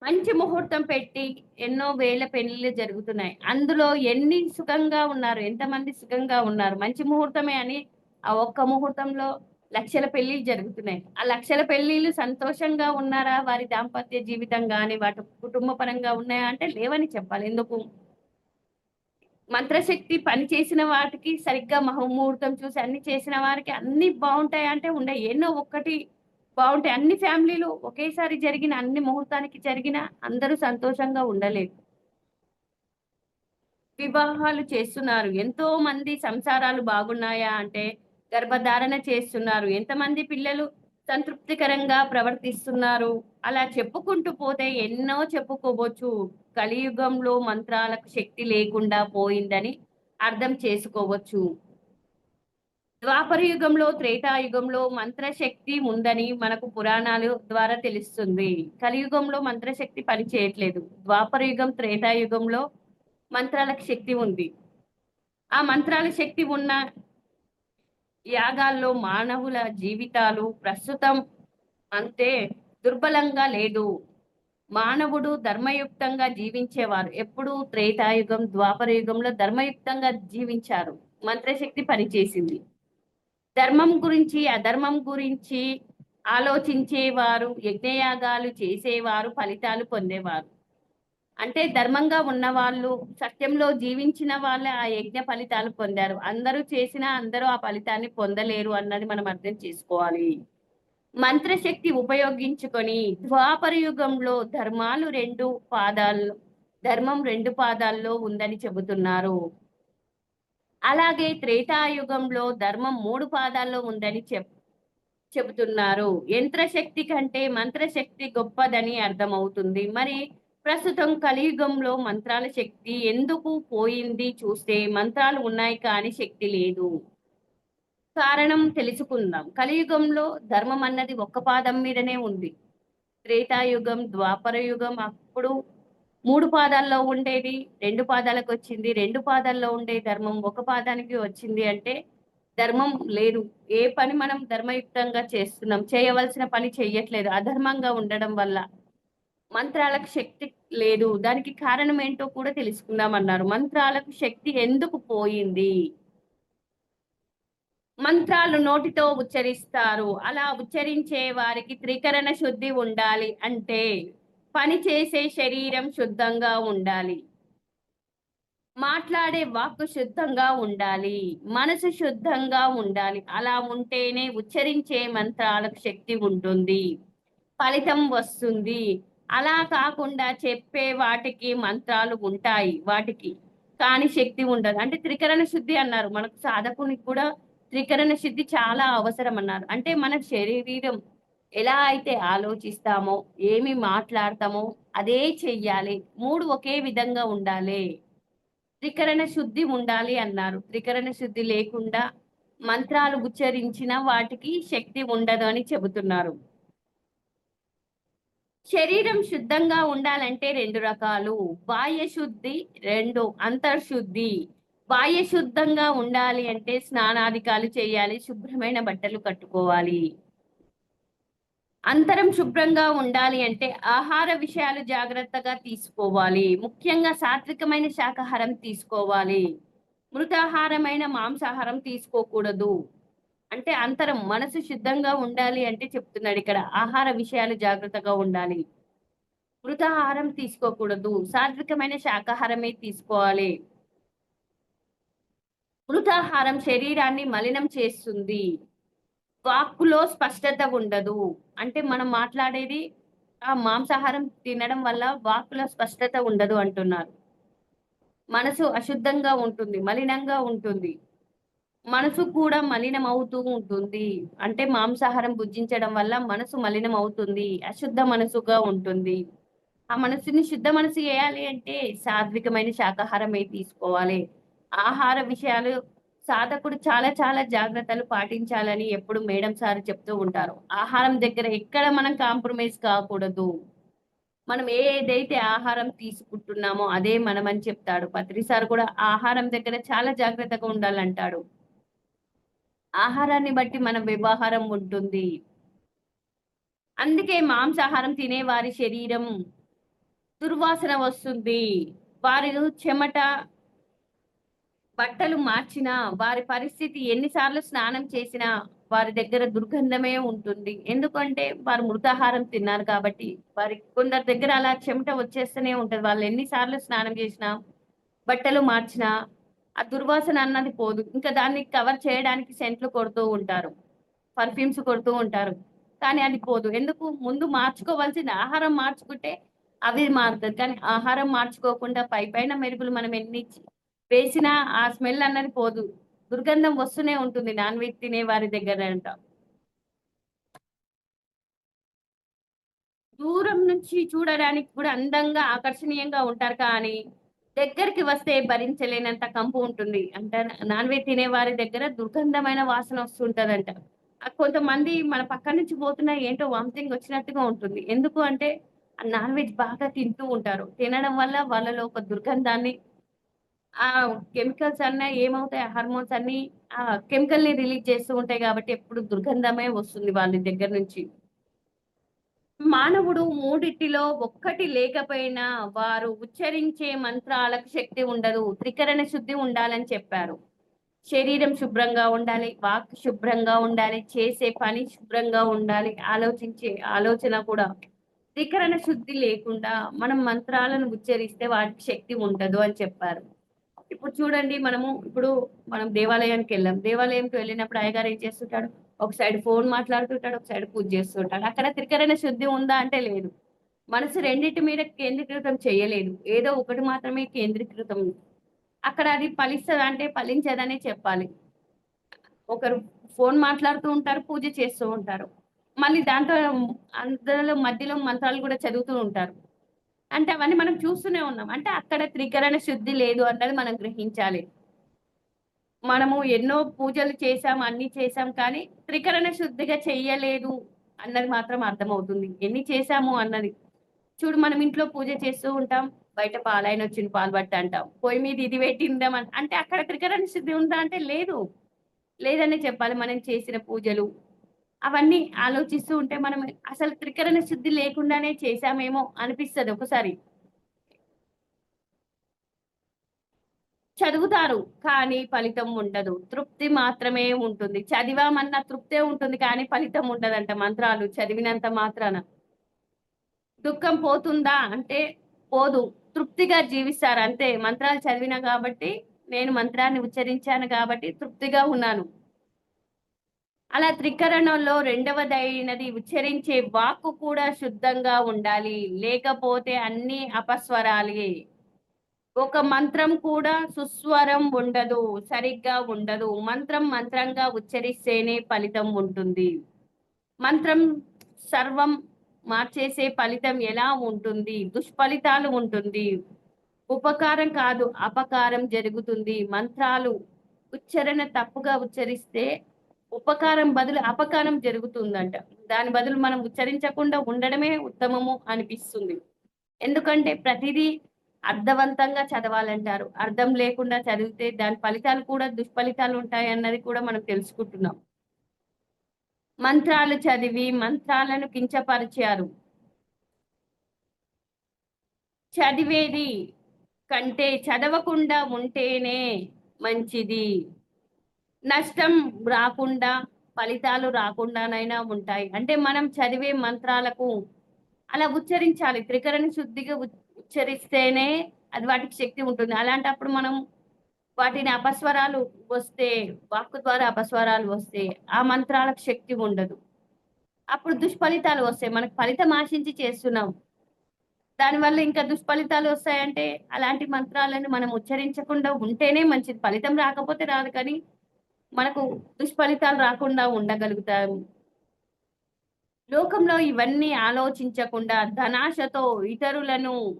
మంచి ముహూర్తం పెట్టి ఎన్నో వేల పెళ్లిళ్ళు జరుగుతున్నాయి. అందులో ఎన్ని సుఖంగా ఉన్నారు? ఎంతమంది సుఖంగా ఉన్నారు? మంచి ముహూర్తమే అని ఆ ఒక్క ముహూర్తంలో లక్షల పెళ్లిళ్ళు జరుగుతున్నాయి. ఆ లక్షల పెళ్లిళ్ళు సంతోషంగా ఉన్నారా? వారి దాంపత్య జీవితం గాని, వాటి కుటుంబ పరంగా ఉన్నాయా అంటే లేవని చెప్పాలి. ఎందుకు? మంత్రశక్తి పని చేసిన వాటికి సరిగ్గా ముహూర్తం చూసి అన్ని చేసిన వారికి అన్ని బావుంటాయా అంటే ఉండయి. ఎన్నో ఒక్కటి బావుంటాయి. అన్ని ఫ్యామిలీలు ఒకేసారి జరిగిన అన్ని ముహూర్తానికి జరిగిన అందరూ సంతోషంగా ఉండలేరు. వివాహాలు చేస్తున్నారు. ఎంతో మంది సంసారాలు బాగున్నాయా అంటే గర్భధారణ చేస్తున్నారు. ఎంతమంది పిల్లలు సంతృప్తికరంగా ప్రవర్తిస్తున్నారు. అలా చెప్పుకుంటూ పోతే ఎన్నో చెప్పుకోవచ్చు. కలియుగంలో మంత్రాలకు శక్తి లేకుండా పోయిందని అర్థం చేసుకోవచ్చు. ద్వాపర యుగంలో, త్రేతాయుగంలో మంత్రశక్తి ఉందని మనకు పురాణాలు ద్వారా తెలుస్తుంది. కలియుగంలో మంత్రశక్తి పని చేయట్లేదు. ద్వాపర యుగం, త్రేతాయుగంలో మంత్రాలకు శక్తి ఉంది. ఆ మంత్రాల శక్తి ఉన్న యాగాల్లో మానవుల జీవితాలు ప్రస్తుతం అంతే దుర్బలంగా లేదు. మానవుడు ధర్మయుక్తంగా జీవించేవారు. ఎప్పుడు త్రేతాయుగం, ద్వాపర యుగంలో ధర్మయుక్తంగా జీవించారు. మంత్రశక్తి పనిచేసింది. ధర్మం గురించి, అధర్మం గురించి ఆలోచించేవారు, యజ్ఞయాగాలు చేసేవారు, ఫలితాలు పొందేవారు. అంటే ధర్మంగా ఉన్నవాళ్ళు, సత్యంలో జీవించిన వాళ్ళే ఆ యజ్ఞ ఫలితాలు పొందారు. అందరూ చేసినా అందరూ ఆ ఫలితాన్ని పొందలేరు అన్నది మనం అర్థం చేసుకోవాలి. మంత్రశక్తి ఉపయోగించుకొని ద్వాపర యుగంలో ధర్మం 2 పాదాల్లో ఉందని చెబుతున్నారు. అలాగే త్రేతాయుగంలో ధర్మం 3 పాదాల్లో ఉందని చెబుతున్నారు. యంత్రశక్తి కంటే మంత్రశక్తి గొప్పదని అర్థమవుతుంది. మరి ప్రస్తుతం కలియుగంలో మంత్రాల శక్తి ఎందుకు పోయింది చూస్తే మంత్రాలు ఉన్నాయి కానీ శక్తి లేదు. కారణం తెలుసుకుందాం. కలియుగంలో ధర్మం అన్నది ఒక్క పాదం మీదనే ఉంది. త్రేతాయుగం, ద్వాపర యుగం అప్పుడు 3 పాదాల్లో ఉండేది 2 పాదాలకు వచ్చింది. 2 పాదాల్లో ఉండే ధర్మం ఒక పాదానికి వచ్చింది అంటే ధర్మం లేదు. ఏ పని మనం ధర్మయుక్తంగా చేస్తున్నాం. చేయవలసిన పని చెయ్యట్లేదు. అధర్మంగా ఉండడం వల్ల మంత్రాలకు శక్తి లేదు. దానికి కారణం ఏంటో కూడా తెలుసుకుందామన్నారు. మంత్రాలకు శక్తి ఎందుకు పోయింది? మంత్రాలు నోటితో ఉచ్చరిస్తారు. అలా ఉచ్చరించే వారికి త్రికరణ శుద్ధి ఉండాలి. అంటే పని చేసే శరీరం శుద్ధంగా ఉండాలి. మాట్లాడే వాక్కు శుద్ధంగా ఉండాలి. మనసు శుద్ధంగా ఉండాలి. అలా ఉంటేనే ఉచ్చరించే మంత్రాలకు శక్తి ఉంటుంది. ఫలితం వస్తుంది. అలా కాకుండా చెప్పే వాటికి మంత్రాలు ఉంటాయి. వాటికి కానీ శక్తి ఉండదు. అంటే త్రికరణ శుద్ధి అన్నారు. మనకు సాధకునికి కూడా త్రికరణ శుద్ధి చాలా అవసరం అన్నారు. అంటే మన శరీరం ఎలా అయితే ఆలోచిస్తామో, ఏమి మాట్లాడతామో అదే చెయ్యాలి. 3 ఒకే విధంగా ఉండాలి. త్రికరణ శుద్ధి ఉండాలి అన్నారు. త్రికరణ శుద్ధి లేకుండా మంత్రాలు ఉచ్చరించిన వాటికి శక్తి ఉండదు అని చెబుతున్నారు. శరీరం శుద్ధంగా ఉండాలంటే 2 రకాలు. బాహ్య శుద్ధి, 2 అంతర్శుద్ధి. బాహ్య శుద్ధంగా ఉండాలి అంటే స్నానాధికాలు చేయాలి, శుభ్రమైన బట్టలు కట్టుకోవాలి. అంతరం శుభ్రంగా ఉండాలి అంటే ఆహార విషయాలు జాగ్రత్తగా తీసుకోవాలి. ముఖ్యంగా సాత్వికమైన శాకాహారం తీసుకోవాలి. మృతాహారమైన మాంసాహారం తీసుకోకూడదు. అంటే అంతరం మనసు శుద్ధంగా ఉండాలి అంటే చెప్తున్నాడు ఇక్కడ. ఆహార విషయాలు జాగ్రత్తగా ఉండాలి. మృతాహారం తీసుకోకూడదు. సాత్వికమైన శాకాహారమే తీసుకోవాలి. మృతాహారం శరీరాన్ని మలినం చేస్తుంది. వాక్కులో స్పష్టత ఉండదు. అంటే మనం మాట్లాడేది ఆ మాంసాహారం తినడం వల్ల వాక్కులో స్పష్టత ఉండదు అంటున్నారు. మనసు అశుద్ధంగా ఉంటుంది, మలినంగా ఉంటుంది. మనసు కూడా మలినం అవుతూ ఉంటుంది. అంటే మాంసాహారం భుజించడం వల్ల మనసు మలినం అవుతుంది. అశుద్ధ మనసుగా ఉంటుంది. ఆ మనసుని శుద్ధ మనసు చేయాలి అంటే సాత్వికమైన శాకాహారమే తీసుకోవాలి. ఆహార విషయాలు సాధకుడు చాలా చాలా జాగ్రత్తలు పాటించాలని ఎప్పుడు మేడం సార్ చెప్తూ ఉంటారు. ఆహారం దగ్గర ఎక్కడ మనం కాంప్రమైజ్ కాకూడదు. మనం ఏదైతే ఆహారం తీసుకుంటున్నామో అదే మనం అని చెప్తాడు. పత్రి సార్ కూడా ఆహారం దగ్గర చాలా జాగ్రత్తగా ఉండాలంటాడు. ఆహారాన్ని బట్టి మన వ్యవహారం ఉంటుంది. అందుకే మాంసాహారం తినే వారి శరీరం దుర్వాసన వస్తుంది. వారి చెమట బట్టలు మార్చినా వారి పరిస్థితి ఎన్నిసార్లు స్నానం చేసినా వారి దగ్గర దుర్గంధమే ఉంటుంది. ఎందుకంటే వారు మృతాహారం తిన్నారు కాబట్టి కొందరి దగ్గర అలా చెమట వచ్చేస్తూనే ఉంటది. వాళ్ళు ఎన్నిసార్లు స్నానం చేసినా బట్టలు మార్చినా ఆ దుర్వాసన అన్నది పోదు. ఇంకా దాన్ని కవర్ చేయడానికి సెంట్లు కొడుతూ ఉంటారు, పర్ఫ్యూమ్స్ కొడుతూ ఉంటారు, కానీ అది పోదు. ఎందుకు? ముందు మార్చుకోవాల్సింది ఆహారం మార్చుకుంటే అవి మారుతుంది. కానీ ఆహారం మార్చుకోకుండా పైన మెరుగులు మనం ఎన్ని వేసినా ఆ స్మెల్ అన్నది పోదు. దుర్గంధం వస్తూనే ఉంటుంది నాన్ వెజ్ తినే వారి దగ్గర అంట. దూరం నుంచి చూడడానికి కూడా అందంగా ఆకర్షణీయంగా ఉంటారు, కానీ దగ్గరికి వస్తే భరించలేనంత కంపు ఉంటుంది. అంటే నాన్ వెజ్ తినే వారి దగ్గర దుర్గంధమైన వాసన వస్తుంటదంట. కొంతమంది మన పక్క నుంచి పోతున్నా ఏంటో వామిటింగ్ వచ్చినట్టుగా ఉంటుంది. ఎందుకు అంటే ఆ నాన్ వెజ్ బాగా తింటూ ఉంటారు. తినడం వల్ల వాళ్ళలో ఒక దుర్గంధాన్ని ఆ కెమికల్స్ అన్నా ఏమవుతాయి, హార్మోన్స్ అన్ని ఆ కెమికల్ ని రిలీజ్ చేస్తూ ఉంటాయి కాబట్టి ఎప్పుడు దుర్గంధమే వస్తుంది వాళ్ళ దగ్గర నుంచి. మానవుడు మూడిటిలో ఒక్కటి లేకపోయినా వారు ఉచ్చరించే మంత్రాలకు శక్తి ఉండదు. త్రికరణ శుద్ధి ఉండాలని చెప్పారు. శరీరం శుభ్రంగా ఉండాలి, వాక్ శుభ్రంగా ఉండాలి, చేసే పని శుభ్రంగా ఉండాలి, ఆలోచించే ఆలోచన కూడా. త్రికరణ శుద్ధి లేకుండా మనం మంత్రాలను ఉచ్చరిస్తే వాటికి శక్తి ఉండదు అని చెప్పారు. ఇప్పుడు చూడండి మనం దేవాలయానికి వెళ్ళాం. దేవాలయంకి వెళ్ళినప్పుడు అయ్యగారు ఏం చేస్తుంటాడు? ఒక సైడ్ ఫోన్ మాట్లాడుతుంటాడు, ఒక సైడ్ పూజ చేస్తుంటాడు. అక్కడ త్రికరణ శుద్ధి ఉందా అంటే లేదు. మనసు రెండిటి మీద కేంద్రీకృతం చేయలేదు. ఏదో ఒకటి మాత్రమే కేంద్రీకృతం. అక్కడ అది ఫలిస్తదా అంటే ఫలించదనే చెప్పాలి. ఒకరు ఫోన్ మాట్లాడుతూ ఉంటారు, పూజ చేస్తూ ఉంటారు. మళ్ళీ దాంతో అందులో మధ్యలో మంత్రాలు కూడా చదువుతూ ఉంటారు. అంటే అవన్నీ మనం చూస్తూనే ఉన్నాం. అంటే అక్కడ త్రికరణ శుద్ధి లేదు అన్నది మనం గ్రహించాలి. మనము ఎన్నో పూజలు చేశాం, అన్నీ చేశాం కానీ త్రికరణ శుద్ధిగా చెయ్యలేదు అన్నది మాత్రం అర్థమవుతుంది. ఎన్ని చేశాము అన్నది. చూడు మనం ఇంట్లో పూజ చేస్తూ ఉంటాం. బయట పాలాయనొచ్చింది పాలు పట్టు అంటాం. పొయ్యి మీద ఇది పెట్టిందామని అంటే అక్కడ త్రికరణ శుద్ధి ఉందా అంటే లేదు. లేదనే చెప్పాలి. మనం చేసిన పూజలు అవన్నీ ఆలోచిస్తూ ఉంటే మనం అసలు త్రికరణ శుద్ధి లేకుండానే చేశామేమో అనిపిస్తది ఒకసారి. చదువుతారు. కానీ ఫలితం ఉండదు. తృప్తి మాత్రమే ఉంటుంది. చదివామన్న తృప్తే ఉంటుంది కానీ ఫలితం ఉండదంట మంత్రాలు చదివినంత మాత్రాన. దుఃఖం పోతుందా అంటే పోదు. తృప్తిగా జీవిస్తారు అంతే. మంత్రాలు చదివినా కాబట్టి, నేను మంత్రాన్ని ఉచ్చరించాను కాబట్టి తృప్తిగా ఉన్నాను. అలా త్రికరణంలో రెండవదైనది ఉచ్చరించే వాక్కు కూడా శుద్ధంగా ఉండాలి. లేకపోతే అన్నీ అపస్వరాలే. ఒక మంత్రం కూడా సుస్వరం ఉండదు. సరిగ్గా ఉండదు. మంత్రం మంత్రంగా ఉచ్చరిస్తేనే ఫలితం ఉంటుంది. మంత్రం సర్వం మార్చేసే ఫలితం ఎలా ఉంటుంది? దుష్ఫలితాలు ఉంటుంది. ఉపకారం కాదు, అపకారం జరుగుతుంది. మంత్రాలు ఉచ్చారణ తప్పుగా ఉచ్చరిస్తే ఉపకారం బదులు అపకారం జరుగుతుందంట. దాని బదులు మనం ఉచ్చరించకుండా ఉండడమే ఉత్తమము అనిపిస్తుంది. ఎందుకంటే ప్రతిదీ అర్థవంతంగా చదవాలంటారు. అర్థం లేకుండా చదివితే దాని ఫలితాలు కూడా దుష్ఫలితాలు ఉంటాయన్నది కూడా మనం తెలుసుకుంటున్నాం. మంత్రాలు చదివి మంత్రాలను కించపరిచారు. చదివేది కంటే చదవకుండా ఉంటేనే మంచిది. నష్టం రాకుండా, ఫలితాలు రాకుండానైనా ఉంటాయి. అంటే మనం చదివే మంత్రాలకు అలా ఉచ్చరించాలి. త్రికరణ శుద్ధిగా ఉచ్చరిస్తేనే అది వాటికి శక్తి ఉంటుంది. అలాంటప్పుడు మనం వాటిని అపస్వరాలు వస్తే, వాక్కు ద్వారా అపస్వరాలు వస్తే, ఆ మంత్రాలకు శక్తి ఉండదు. అప్పుడు దుష్ఫలితాలు వస్తాయి. మనకు ఫలితం ఆశించి చేస్తున్నాం. దానివల్ల ఇంకా దుష్ఫలితాలు వస్తాయంటే, అలాంటి మంత్రాలను మనం ఉచ్చరించకుండా ఉంటేనే మంచిది. ఫలితం రాకపోతే రాదు కానీ, మనకు దుష్ఫలితాలు రాకుండా ఉండగలుగుతాము. లోకంలో ఇవన్నీ ఆలోచించకుండా ధనాశతో ఇతరులను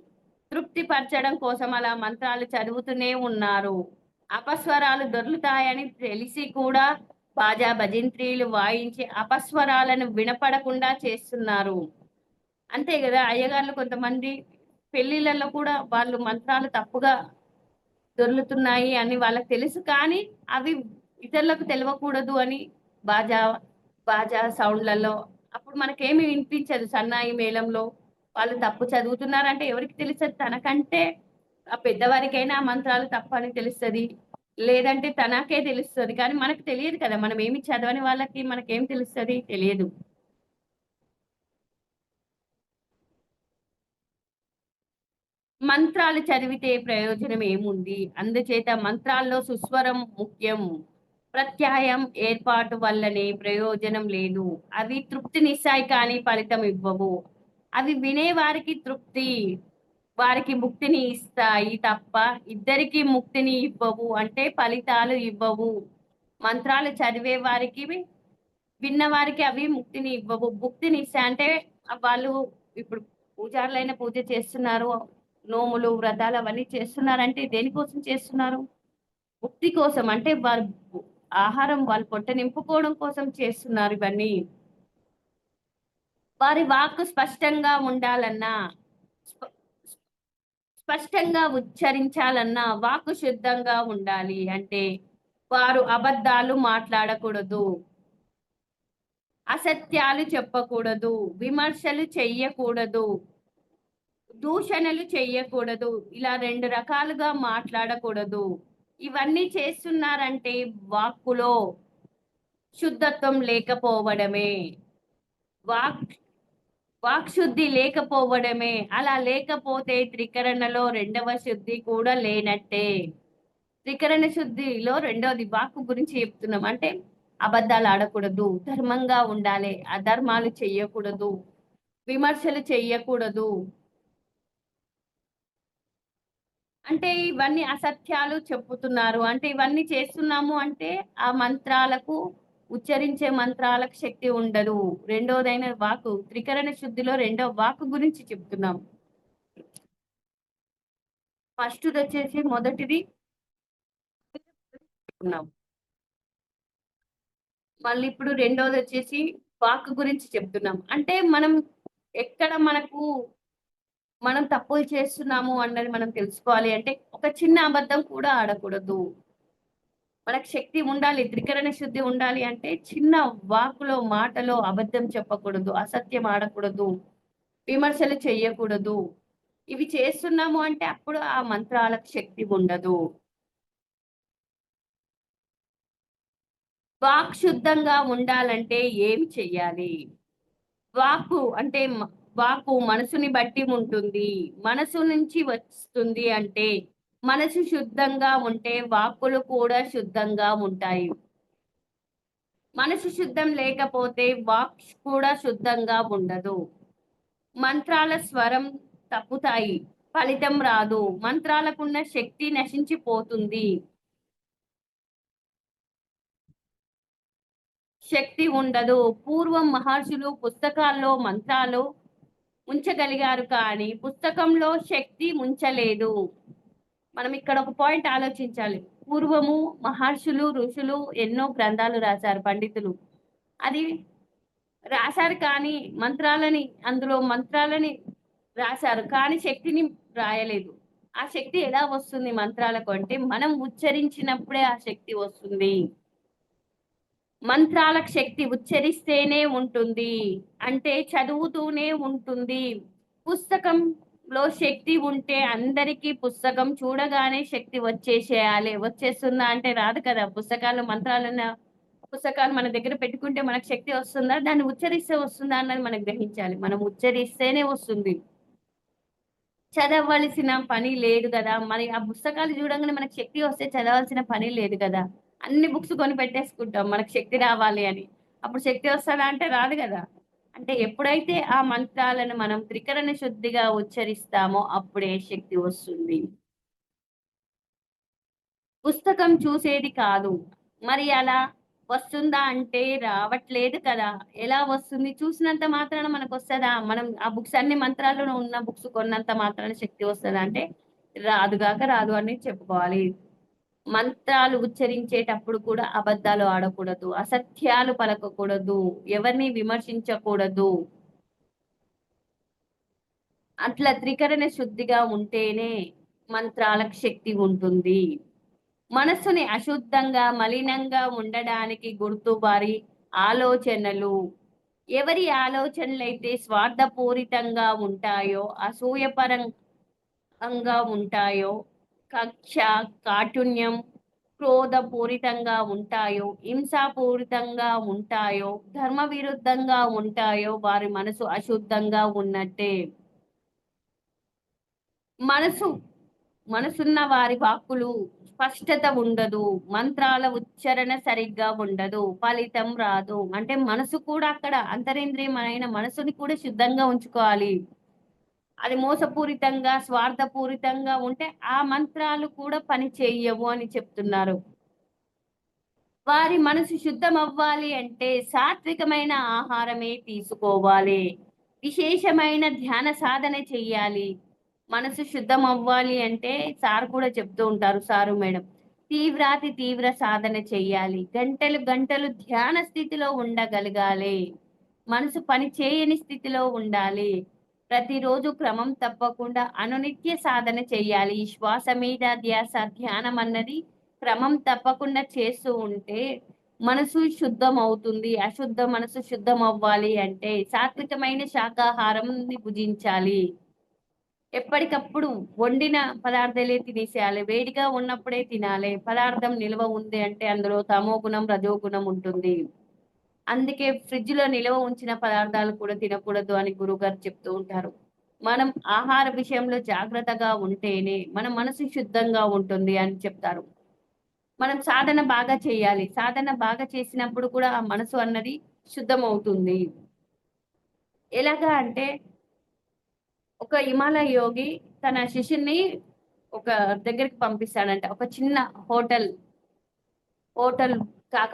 తృప్తిపరచడం కోసం అలా మంత్రాలు చదువుతూనే ఉన్నారు. అపస్వరాలు దొర్లుతాయని తెలిసి కూడా బాజా భజంత్రీలు వాయించి అపస్వరాలను వినపడకుండా చేస్తున్నారు. అంతే కదా అయ్యగార్లు కొంతమంది పెళ్లిళ్ళలో కూడా వాళ్ళు మంత్రాలు తప్పుగా దొర్లుతున్నాయి అని వాళ్ళకి తెలుసు కానీ అవి ఇతరులకు తెలియకూడదు అని బాజా బాజా సౌండ్లలో అప్పుడు మనకేమి వినిపించదు. సన్నాయి మేళంలో వాళ్ళు తప్పు చదువుతున్నారంటే ఎవరికి తెలుస్తుంది? తనకంటే ఆ పెద్దవారికైనా ఆ మంత్రాలు తప్పని తెలుస్తుంది, లేదంటే తనకే తెలుస్తుంది. కానీ మనకు తెలియదు కదా. మనం ఏమి చదవని వాళ్ళకి మనకేం తెలుస్తుంది? తెలియదు. మంత్రాలు చదివితే ప్రయోజనం ఏముంది? అందుచేత మంత్రాల్లో సుస్వరం ముఖ్యం. ప్రత్యయం ఏర్పాటు వల్లనే ప్రయోజనం లేదు. అవి తృప్తినిస్తాయి కానీ ఫలితం ఇవ్వవు. అవి వినేవారికి తృప్తి, వారికి ముక్తిని ఇస్తాయి తప్ప ఇద్దరికి ముక్తిని ఇవ్వవు. అంటే ఫలితాలు ఇవ్వవు. మంత్రాలు చదివే వారికి విన్నవారికి అవి ముక్తిని ఇవ్వవు. ముక్తిని ఇస్తాయి అంటే వాళ్ళు ఇప్పుడు పూజారులైన పూజ చేస్తున్నారు, నోములు వ్రతాలు అవన్నీ చేస్తున్నారంటే దేనికోసం చేస్తున్నారు? ముక్తి కోసం. అంటే వారు ఆహారం వాళ్ళ పొట్ట నింపుకోవడం కోసం చేస్తున్నారు ఇవన్నీ. వారి వాక్కు స్పష్టంగా ఉండాలన్నా, స్ప- స్పష్టంగా ఉచ్చరించాలన్నా వాక్కు శుద్ధంగా ఉండాలి. అంటే వారు అబద్ధాలు మాట్లాడకూడదు. అసత్యాలు చెప్పకూడదు, విమర్శలు చెయ్యకూడదు, దూషణలు చెయ్యకూడదు, ఇలా 2 రకాలుగా మాట్లాడకూడదు. ఇవన్నీ చేస్తున్నారంటే వాక్కులో శుద్ధత్వం లేకపోవడమే. వాక్ వాక్శుద్ధి లేకపోవడమే. అలా లేకపోతే త్రికరణలో రెండవ శుద్ధి కూడా లేనట్టే. త్రికరణ శుద్ధిలో రెండోది వాక్కు గురించి చెప్తున్నాం. అంటే అబద్ధాలు ఆడకూడదు, ధర్మంగా ఉండాలి, అధర్మాలు చెయ్యకూడదు, విమర్శలు చెయ్యకూడదు. అంటే ఇవన్నీ అసత్యాలు చెప్పుతున్నారు. అంటే ఇవన్నీ చేస్తున్నాము అంటే ఆ మంత్రాలకు, ఉచ్చరించే మంత్రాలకు శక్తి ఉండదు. రెండోదైన వాక్కు, త్రికరణ శుద్ధిలో రెండో వాక్కు గురించి చెప్తున్నాం. ఫస్ట్‌దొచ్చేసి మొదటిది చెప్పుకున్నాం. మళ్ళీ ఇప్పుడు రెండోదొచ్చేసి వాక్కు గురించి చెప్తున్నాం. అంటే మనం ఎక్కడ మనం తప్పులు చేస్తున్నాము అన్నది మనం తెలుసుకోవాలి అంటే ఒక చిన్న అబద్ధం కూడా ఆడకూడదు. మనకు శక్తి ఉండాలి. త్రికరణ శుద్ధి ఉండాలి అంటే చిన్న వాక్కులో, మాటలో అబద్ధం చెప్పకూడదు, అసత్యం ఆడకూడదు, విమర్శలు చెయ్యకూడదు. ఇవి చేస్తున్నాము అంటే అప్పుడు ఆ మంత్రాలకు శక్తి ఉండదు. వాక్ శుద్ధంగా ఉండాలంటే ఏమి చెయ్యాలి? వాక్కు అంటే వాక్కు మనసుని బట్టి ఉంటుంది. మనసు నుంచి వస్తుంది అంటే మనసు శుద్ధంగా ఉంటే వాక్కులు కూడా శుద్ధంగా ఉంటాయి. మనసు శుద్ధం లేకపోతే వాక్ కూడా శుద్ధంగా ఉండదు. మంత్రాల స్వరం తప్పుతాయి. ఫలితం రాదు. మంత్రాలకున్న శక్తి నశించిపోతుంది. శక్తి ఉండదు. పూర్వం మహర్షులు పుస్తకాల్లో మంత్రాలు ఉంచగలిగారు కానీ పుస్తకంలో శక్తి ఉంచలేదు. మనం ఇక్కడ ఒక పాయింట్ ఆలోచించాలి. పూర్వము మహర్షులు, ఋషులు ఎన్నో గ్రంథాలు రాశారు పండితులు. అది రాశారు కానీ అందులో మంత్రాలని రాశారు. కానీ శక్తిని రాయలేదు. ఆ శక్తి ఎలా వస్తుంది మంత్రాలకు అంటే మనం ఉచ్చరించినప్పుడే ఆ శక్తి వస్తుంది. మంత్రాలకు శక్తి ఉచ్చరిస్తేనే ఉంటుంది. అంటే చదువుతూనే ఉంటుంది. పుస్తకంలో శక్తి ఉంటే అందరికీ పుస్తకం చూడగానే శక్తి వచ్చేసేయాలి. వచ్చేస్తుందా అంటే రాదు కదా! పుస్తకాలు మన దగ్గర పెట్టుకుంటే మనకు శక్తి వస్తుందా? దాన్ని ఉచ్చరిస్తే వస్తుందా అన్నది మనం గ్రహించాలి. మనం ఉచ్చరిస్తేనే వస్తుంది. చదవవలసిన పని లేదు గదా! మరి ఆ పుస్తకాలు చూడంగానే మనకు శక్తి వస్తే చదవాల్సిన పని లేదు గదా! అన్ని బుక్స్ కొని పెట్టేసుకుంటాం మనకు శక్తి రావాలి అని. అప్పుడు శక్తి వస్తదా అంటే రాదు గదా! అంటే ఎప్పుడైతే ఆ మంత్రాలను మనం త్రికరణ శుద్ధిగా ఉచ్చరిస్తామో అప్పుడే శక్తి వస్తుంది. పుస్తకం చూసేది కాదు. మరి అలా వస్తుందా అంటే రావట్లేదు కదా! ఎలా వస్తుంది? చూసినంత మాత్రాన మనకొస్తదా? మనం ఆ బుక్స్ అన్ని మంత్రాల్లో ఉన్న బుక్స్ కొన్నంత మాత్రాన శక్తి వస్తదా అంటే రాదు గాక రాదు అని చెప్పుకోవాలి. మంత్రాలు ఉచ్చరించేటప్పుడు కూడా అబద్ధాలు ఆడకూడదు. అసత్యాలు పలకకూడదు. ఎవరిని విమర్శించకూడదు. అట్లా త్రికరణ శుద్ధిగా ఉంటేనే మంత్రాలకు శక్తి ఉంటుంది. మనస్సుని అశుద్ధంగా, మలినంగా ఉండడానికి గుర్తు వారి ఆలోచనలు. ఎవరి ఆలోచనలైతే స్వార్థపూరితంగా ఉంటాయో, ఉంటాయో, కక్ష, కాఠిన్యం, క్రోధపూరితంగా ఉంటాయో, హింసాపూరితంగా ఉంటాయో, ధర్మ విరుద్ధంగా ఉంటాయో వారి మనసు అశుద్ధంగా ఉన్నట్టే. మనసు మనసున్న వారి వాక్కులు స్పష్టత ఉండదు. మంత్రాల ఉచ్చారణ సరిగ్గా ఉండదు. ఫలితం రాదు. అంటే మనసు కూడా అక్కడ అంతరింద్రియమైన మనసుని కూడా శుద్ధంగా ఉంచుకోవాలి. అది మోసపూరితంగా, స్వార్థపూరితంగా ఉంటే ఆ మంత్రాలు కూడా పని చెయ్యవు అని చెప్తున్నారు. వారి మనసు శుద్ధమవ్వాలి అంటే సాత్వికమైన ఆహారమే తీసుకోవాలి. విశేషమైన ధ్యాన సాధన చెయ్యాలి. మనసు శుద్ధం అవ్వాలి అంటే సార్ కూడా చెప్తూ ఉంటారు సారు మేడం. తీవ్ర సాధన చెయ్యాలి. గంటలు గంటలు ధ్యాన స్థితిలో ఉండగలగాలి. మనసు పని చేయని స్థితిలో ఉండాలి. ప్రతిరోజు క్రమం తప్పకుండా అనునిత్య సాధన చెయ్యాలి. ఈ శ్వాస మీద ధ్యాస ధ్యానం అన్నది క్రమం తప్పకుండా చేస్తూ ఉంటే మనసు శుద్ధం అవుతుంది. అశుద్ధ మనసు శుద్ధం అవ్వాలి అంటే సాత్వికమైన శాకాహారంని భుజించాలి. ఎప్పటికప్పుడు వండిన పదార్థాలే తినేసేయాలి. వేడిగా ఉన్నప్పుడే తినాలి. పదార్థం నిల్వ ఉంది అంటే అందులో తమో గుణం, రజో గుణం ఉంటుంది. అందుకే ఫ్రిడ్జ్‌లో నిల్వ ఉంచిన పదార్థాలు కూడా తినకూడదు అని గురువుగారు చెప్తూ ఉంటారు. మనం ఆహార విషయంలో జాగ్రత్తగా ఉంటేనే మన మనసు శుద్ధంగా ఉంటుంది అని చెప్తారు. మనం సాధన బాగా చేయాలి. సాధన బాగా చేసినప్పుడు కూడా ఆ మనసు అన్నది శుద్ధమవుతుంది. ఎలాగా అంటే ఒక హిమాలయ యోగి తన శిష్యుడిని ఒక దగ్గరికి పంపిస్తాడంట. ఒక చిన్న హోటల్, హోటల్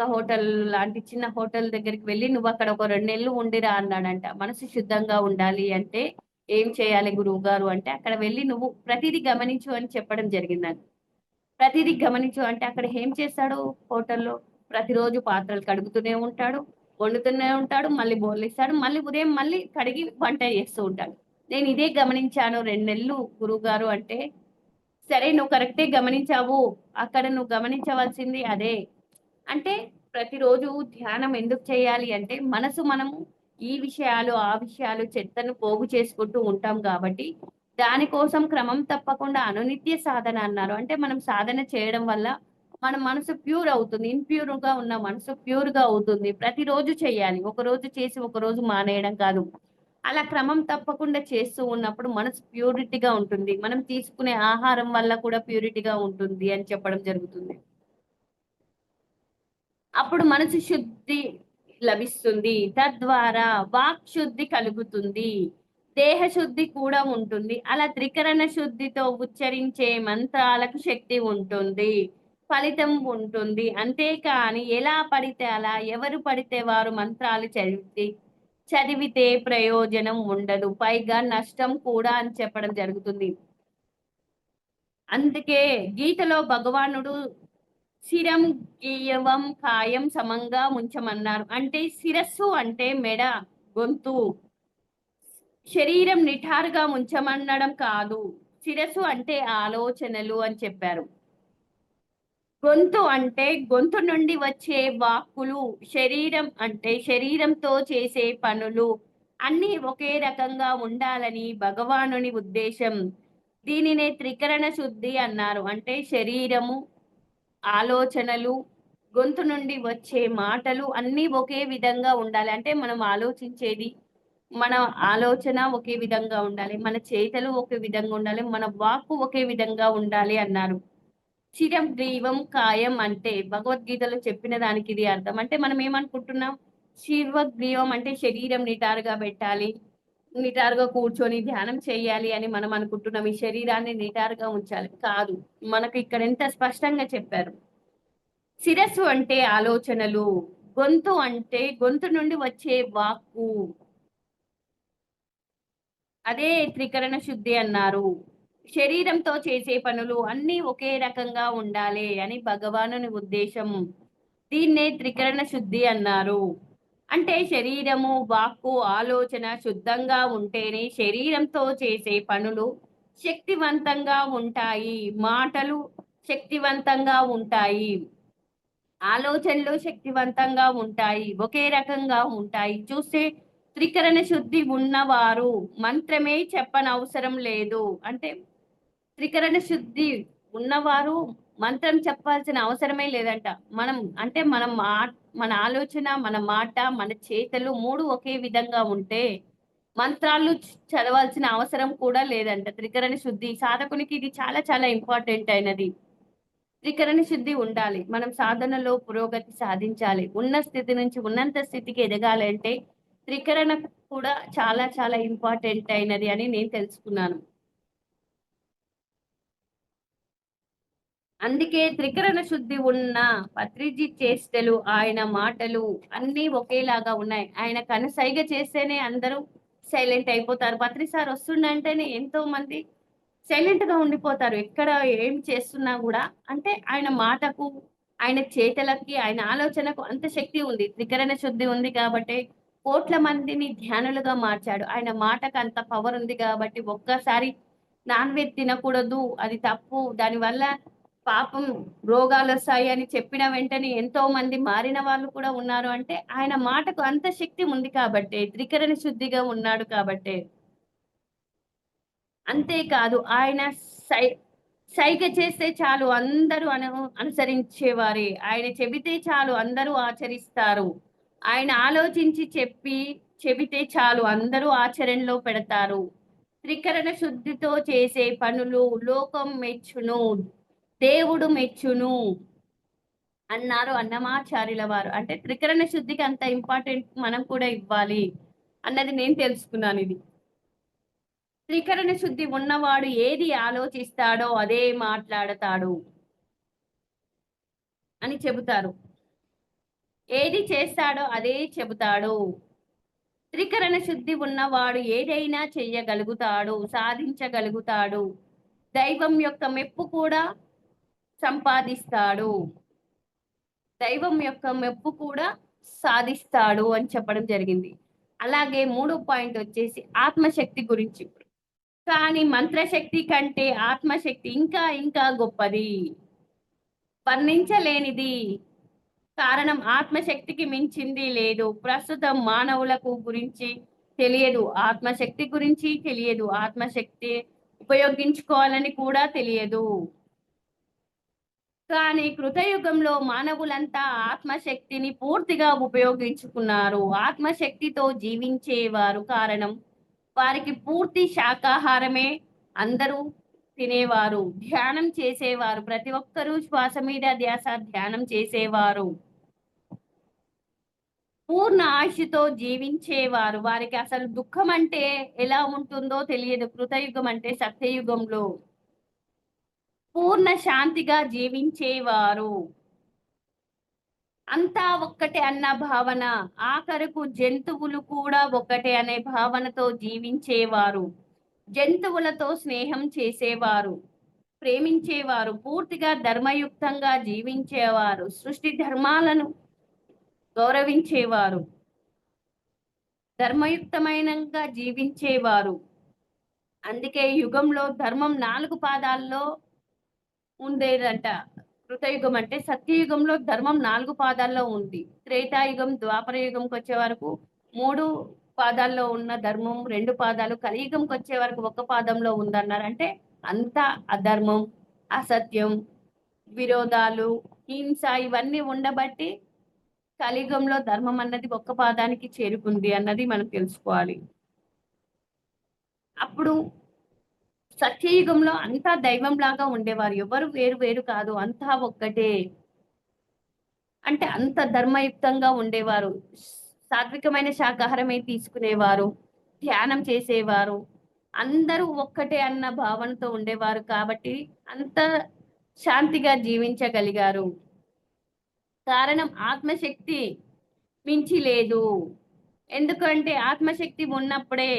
హోటల్ లాంటి చిన్న హోటల్ దగ్గరికి వెళ్లి "నువ్వక్కడ ఒక 2 నెలలు ఉండిరా" అన్నాడంట. మనసు శుద్ధంగా ఉండాలి అంటే ఏం చేయాలి గురువుగారు అంటే, "అక్కడ వెళ్లి నువ్వు ప్రతీదీ గమనించు" అని చెప్పడం జరిగిందంట. ప్రతీదీ గమనించు అంటే అక్కడ ఏం చేస్తాడు హోటల్‌లో? ప్రతిరోజు పాత్రలు కడుగుతూనే ఉంటాడు, వండుతూనే ఉంటాడు, మళ్ళీ బోర్లిస్తాడు, మళ్ళీ ఉదయం మళ్ళీ కడిగి వంట చేస్తూ ఉంటాడు. నేను ఇదే గమనించాను 2 నెలలు గురువుగారు అంటే, సరే నువ్వు కరెక్టే గమనించావు. అక్కడ నువ్వు గమనించవలసింది అదే. అంటే ప్రతిరోజు ధ్యానం ఎందుకు చేయాలి అంటే, మనము ఈ విషయాలు, ఆ విషయాలు చెత్తను పోగు చేసుకుంటూ ఉంటాం కాబట్టి, దానికోసం క్రమం తప్పకుండా అనునిత్య సాధన అన్నారు. అంటే మనం సాధన చేయడం వల్ల మన మనసు ప్యూర్ అవుతుంది. ఇంప్యూర్‌గా ఉన్న మనసు ప్యూర్‌గా అవుతుంది. ప్రతిరోజు చేయాలి. ఒకరోజు చేసి ఒకరోజు మానేయడం కాదు. అలా క్రమం తప్పకుండా చేస్తూ ఉన్నప్పుడు మనసు ప్యూరిటీగా ఉంటుంది. మనం తీసుకునే ఆహారం వల్ల కూడా ప్యూరిటీగా ఉంటుంది అని చెప్పడం జరుగుతుంది. అప్పుడు మనసు శుద్ధి లభిస్తుంది. తద్వారా వాక్ శుద్ధి కలుగుతుంది. దేహ శుద్ధి కూడా ఉంటుంది. అలా త్రికరణ శుద్ధితో ఉచ్చరించే మంత్రాలకు శక్తి ఉంటుంది. ఫలితం ఉంటుంది. అంతేకాని ఎలా పడితే అలా, ఎవరు పడితే వారు మంత్రాలు చదివితే ప్రయోజనం ఉండదు. పైగా నష్టం కూడా అని చెప్పడం జరుగుతుంది. అందుకే గీతలో భగవానుడు శిరం గీయవం కాయం సమంగా ఉంచమన్నారు. అంటే శిరస్సు అంటే మెడ, గొంతు, శరీరం నిఠారుగా ఉంచమనడం కాదు. శిరస్సు అంటే ఆలోచనలు అని చెప్పారు. గొంతు అంటే గొంతు నుండి వచ్చే వాక్కులు, శరీరం అంటే శరీరంతో చేసే పనులు అన్నీ ఒకే రకంగా ఉండాలని భగవానుని ఉద్దేశం. దీనినే త్రికరణ శుద్ధి అన్నారు. అంటే శరీరము, ఆలోచనలు, గొంతు నుండి వచ్చే మాటలు అన్నీ ఒకే విధంగా ఉండాలి. అంటే మనం ఆలోచించేది, మన ఆలోచన ఒకే విధంగా ఉండాలి. మన చేతలు ఒకే విధంగా ఉండాలి. మన వాక్కు ఒకే విధంగా ఉండాలి అన్నారు. చిరం గ్రీవం కాయం అంటే భగవద్గీతలో చెప్పిన దానికి ఇది అర్థం. అంటే మనం ఏమనుకుంటున్నాం? శివగ్రీవం అంటే శరీరం నిటారుగా పెట్టాలి. నిటారుగా కూర్చొని ధ్యానం చేయాలి అని మనం అనుకుంటున్నాం. ఈ శరీరాన్ని నిటారుగా ఉంచాలి. కాదు. మనకు ఇక్కడ ఎంత స్పష్టంగా చెప్పారు. శిరస్సు అంటే ఆలోచనలు, గొంతు అంటే గొంతు నుండి వచ్చే వాక్కు. అదే త్రికరణ శుద్ధి అన్నారు. శరీరంతో చేసే పనులు అన్నీ ఒకే రకంగా ఉండాలి అని భగవానుని ఉద్దేశం. దీన్నే త్రికరణ శుద్ధి అన్నారు. అంటే శరీరము, వాక్కు, ఆలోచన శుద్ధంగా ఉంటేనే శరీరంతో చేసే పనులు శక్తివంతంగా ఉంటాయి. మాటలు శక్తివంతంగా ఉంటాయి. ఆలోచనలు శక్తివంతంగా ఉంటాయి. ఒకే రకంగా ఉంటాయి. చూస్తే త్రికరణ శుద్ధి ఉన్నవారు మంత్రమే చెప్పనవసరం లేదు. అంటే త్రికరణ శుద్ధి ఉన్నవారు మంత్రం చెప్పాల్సిన అవసరమే లేదంట. మనం అంటే మన ఆలోచన, మన మాట, మన చేతలు 3 ఒకే విధంగా ఉంటే మంత్రాలు చదవాల్సిన అవసరం కూడా లేదంట. త్రికరణ శుద్ధి సాధకునికి ఇది చాలా చాలా ఇంపార్టెంట్ అయినది. త్రికరణ శుద్ధి ఉండాలి. మనం సాధనలో పురోగతి సాధించాలి. ఉన్న స్థితి నుంచి ఉన్నంత స్థితికి ఎదగాలంటే త్రికరణ కూడా చాలా చాలా ఇంపార్టెంట్ అయినది అని నేను తెలుసుకున్నాను. అందుకే త్రికరణ శుద్ధి ఉన్న పత్రిజీ చేష్టలు, ఆయన మాటలు అన్నీ ఒకేలాగా ఉన్నాయి. ఆయన కనుసైగ చేస్తేనే అందరూ సైలెంట్ అయిపోతారు. పత్రి సార్ వస్తుండంటేనే ఎంతో మంది సైలెంట్ గా ఉండిపోతారు. ఎక్కడ ఏం చేస్తున్నా కూడా అంటే ఆయన మాటకు, ఆయన చేతలకి, ఆయన ఆలోచనకు అంత శక్తి ఉంది. త్రికరణ శుద్ధి ఉంది కాబట్టి కోట్ల మందిని ధ్యానులుగా మార్చాడు. ఆయన మాటకు అంత పవర్ ఉంది కాబట్టి ఒక్కసారి నాన్ వెజ్ తినకూడదు, అది తప్పు, దానివల్ల పాపం రోగాలు వస్తాయి అని చెప్పిన వెంటనే ఎంతో మంది మారిన వాళ్ళు కూడా ఉన్నారు అంటే ఆయన మాటకు అంత శక్తి ఉంది కాబట్టే, త్రికరణ శుద్ధిగా ఉన్నాడు కాబట్టే. అంతేకాదు ఆయన సై సైగ చేస్తే చాలు అందరూ అనుసరించేవారే. ఆయన చెబితే చాలు అందరూ ఆచరిస్తారు. ఆయన ఆలోచించి చెబితే చాలు అందరూ ఆచరణలో పెడతారు. త్రికరణ శుద్ధితో చేసే పనులు లోకం మెచ్చును, దేవుడు మెచ్చును అన్నారు అన్నమాచార్యుల వారు. అంటే త్రికరణ శుద్ధికి అంత ఇంపార్టెంట్ మనం కూడా ఇవ్వాలి అన్నది నేను తెలుసుకున్నాను ఇది. త్రికరణ శుద్ధి ఉన్నవాడు ఏది ఆలోచిస్తాడో అదే మాట్లాడతాడు అని చెబుతారు. ఏది చేస్తాడో అదే చెబుతాడు. త్రికరణ శుద్ధి ఉన్నవాడు ఏదైనా చెయ్యగలుగుతాడు, సాధించగలుగుతాడు. దైవం యొక్క మెప్పు కూడా సంపాదిస్తాడు. దైవం యొక్క మెప్పు కూడా సాధిస్తాడు అని చెప్పడం జరిగింది. అలాగే 3వ పాయింట్ వచ్చేసి ఆత్మశక్తి గురించి. కానీ మంత్రశక్తి కంటే ఆత్మశక్తి ఇంకా ఇంకా గొప్పది, వర్ణించలేనిది. కారణం ఆత్మశక్తికి మించింది లేదు. ప్రస్తుతం మానవులకు గురించి తెలియదు, ఆత్మశక్తి గురించి తెలియదు, ఆత్మశక్తి ఉపయోగించుకోవాలని కూడా తెలియదు. కానీ కృతయుగంలో మానవులంతా ఆత్మశక్తిని పూర్తిగా ఉపయోగించుకున్నారు. ఆత్మశక్తితో జీవించేవారు కారణం వారికి పూర్తి శాకాహారమే అందరూ తినేవారు, ధ్యానం చేసేవారు. ప్రతి ఒక్కరూ శ్వాస మీద ధ్యాస, ధ్యానం చేసేవారు. పూర్ణ ఆయుష్తో జీవించేవారు. వారికి అసలు దుఃఖం అంటే ఎలా ఉంటుందో తెలియదు. కృతయుగం అంటే సత్యయుగంలో పూర్ణ శాంతిగా జీవించేవారు. అంతా ఒక్కటే అన్న భావన, ఆఖరకు జంతువులు కూడా ఒక్కటే అనే భావనతో జీవించేవారు. జంతువులతో స్నేహం చేసేవారు, ప్రేమించేవారు, పూర్తిగా ధర్మయుక్తంగా జీవించేవారు, సృష్టి ధర్మాలను గౌరవించేవారు, ధర్మయుక్తమైనంగా జీవించేవారు. అందుకే యుగంలో ధర్మం 4 పాదాల్లో ఉండేదంట. కృతయుగం అంటే సత్యయుగంలో ధర్మం 4 పాదాల్లో ఉంది. త్రేతాయుగం ద్వాపర యుగంకి వచ్చే వరకు 3 పాదాల్లో ఉన్న ధర్మం 2 పాదాలు, కలియుగంకి వచ్చే వరకు 1 పాదంలో ఉందన్నారు. అంటే అంతా అధర్మం, అసత్యం, విరోధాలు, హింస ఇవన్నీ ఉండబట్టి కలియుగంలో ధర్మం అన్నది 1 పాదానికి చేరుకుంది అన్నది మనం తెలుసుకోవాలి. అప్పుడు సత్యయుగంలో అంతా దైవంలాగా ఉండేవారు. ఎవరు వేరు వేరు కాదు, అంతా ఒక్కటే. అంటే అంత ధర్మయుక్తంగా ఉండేవారు. సాత్వికమైన శాకాహారమే తీసుకునేవారు, ధ్యానం చేసేవారు. అందరూ ఒక్కటే అన్న భావనతో ఉండేవారు కాబట్టి అంత శాంతిగా జీవించగలిగారు. కారణం ఆత్మశక్తి మించి లేదు. ఎందుకంటే ఆత్మశక్తి ఉన్నప్పుడే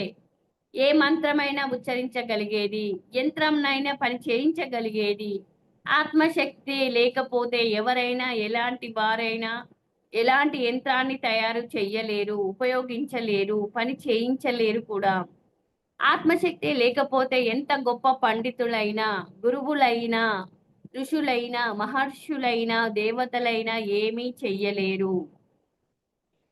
ఏ మంత్రమైనా ఉచ్చరించగలిగేది, యంత్రంనైనా పని చేయించగలిగేది. ఆత్మశక్తి లేకపోతే ఎవరైనా, ఎలాంటి వారైనా ఎలాంటి యంత్రాన్ని తయారు చెయ్యలేరు, ఉపయోగించలేరు, పని చేయించలేరు కూడా. ఆత్మశక్తి లేకపోతే ఎంత గొప్ప పండితులైనా, గురువులైనా, ఋషులైనా, మహర్షులైనా, దేవతలైనా ఏమీ చెయ్యలేరు.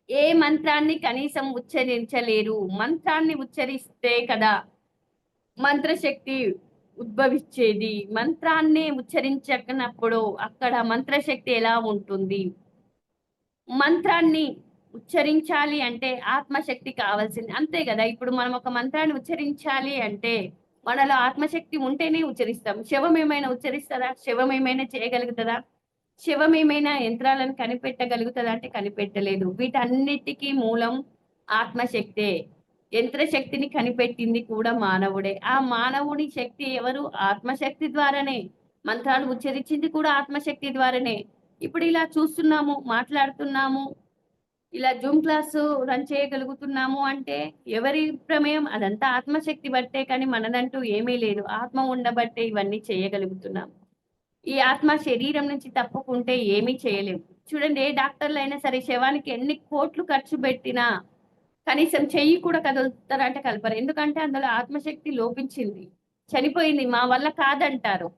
ఏ మంత్రాన్ని కనీసం ఉచ్చరించలేరు. మంత్రాన్ని ఉచ్చరిస్తే కదా మంత్రశక్తి ఉద్భవించేది. మంత్రాన్ని ఉచ్చరించనప్పుడు అక్కడ మంత్రశక్తి ఎలా ఉంటుంది? మంత్రాన్ని ఉచ్చరించాలి అంటే ఆత్మశక్తి కావాల్సింది. అంతే కదా, ఇప్పుడు మనం ఒక మంత్రాన్ని ఉచ్చరించాలి అంటే మనలో ఆత్మశక్తి ఉంటేనే ఉచ్చరిస్తాం. శవం ఏమైనా ఉచ్చరిస్తుందా? శవం ఏమైనా చేయగలుగుతుందా? శవం ఏమైనా యంత్రాలను కనిపెట్టగలుగుతుందా అంటే కనిపెట్టలేదు. వీటన్నిటికీ మూలం ఆత్మశక్తే. యంత్రశక్తిని కనిపెట్టింది కూడా మానవుడే. ఆ మానవుడి శక్తి ఎవరు? ఆత్మశక్తి ద్వారానే. మంత్రాలు ఉచ్చరించింది కూడా ఆత్మశక్తి ద్వారానే. ఇప్పుడు ఇలా చూస్తున్నాము, మాట్లాడుతున్నాము, ఇలా జూమ్ క్లాసు రన్ చేయగలుగుతున్నాము అంటే ఎవరి ప్రమేయం? అదంతా ఆత్మశక్తి బట్టే, కానీ మనదంటూ ఏమీ లేదు. ఆత్మ ఉండబట్టే ఇవన్నీ చేయగలుగుతున్నాం. ఈ ఆత్మ శరీరం నుంచి తప్పుకుంటే ఏమీ చేయలేము. చూడండి, ఏ డాక్టర్లైనా సరే శవానికి ఎన్ని కోట్లు ఖర్చు పెట్టినా కనీసం చెయ్యి కూడా కదులుతారంటే కలపరు. ఎందుకంటే అందులో ఆత్మశక్తి లోపించింది, చనిపోయింది, మా వల్ల కాదంటారు.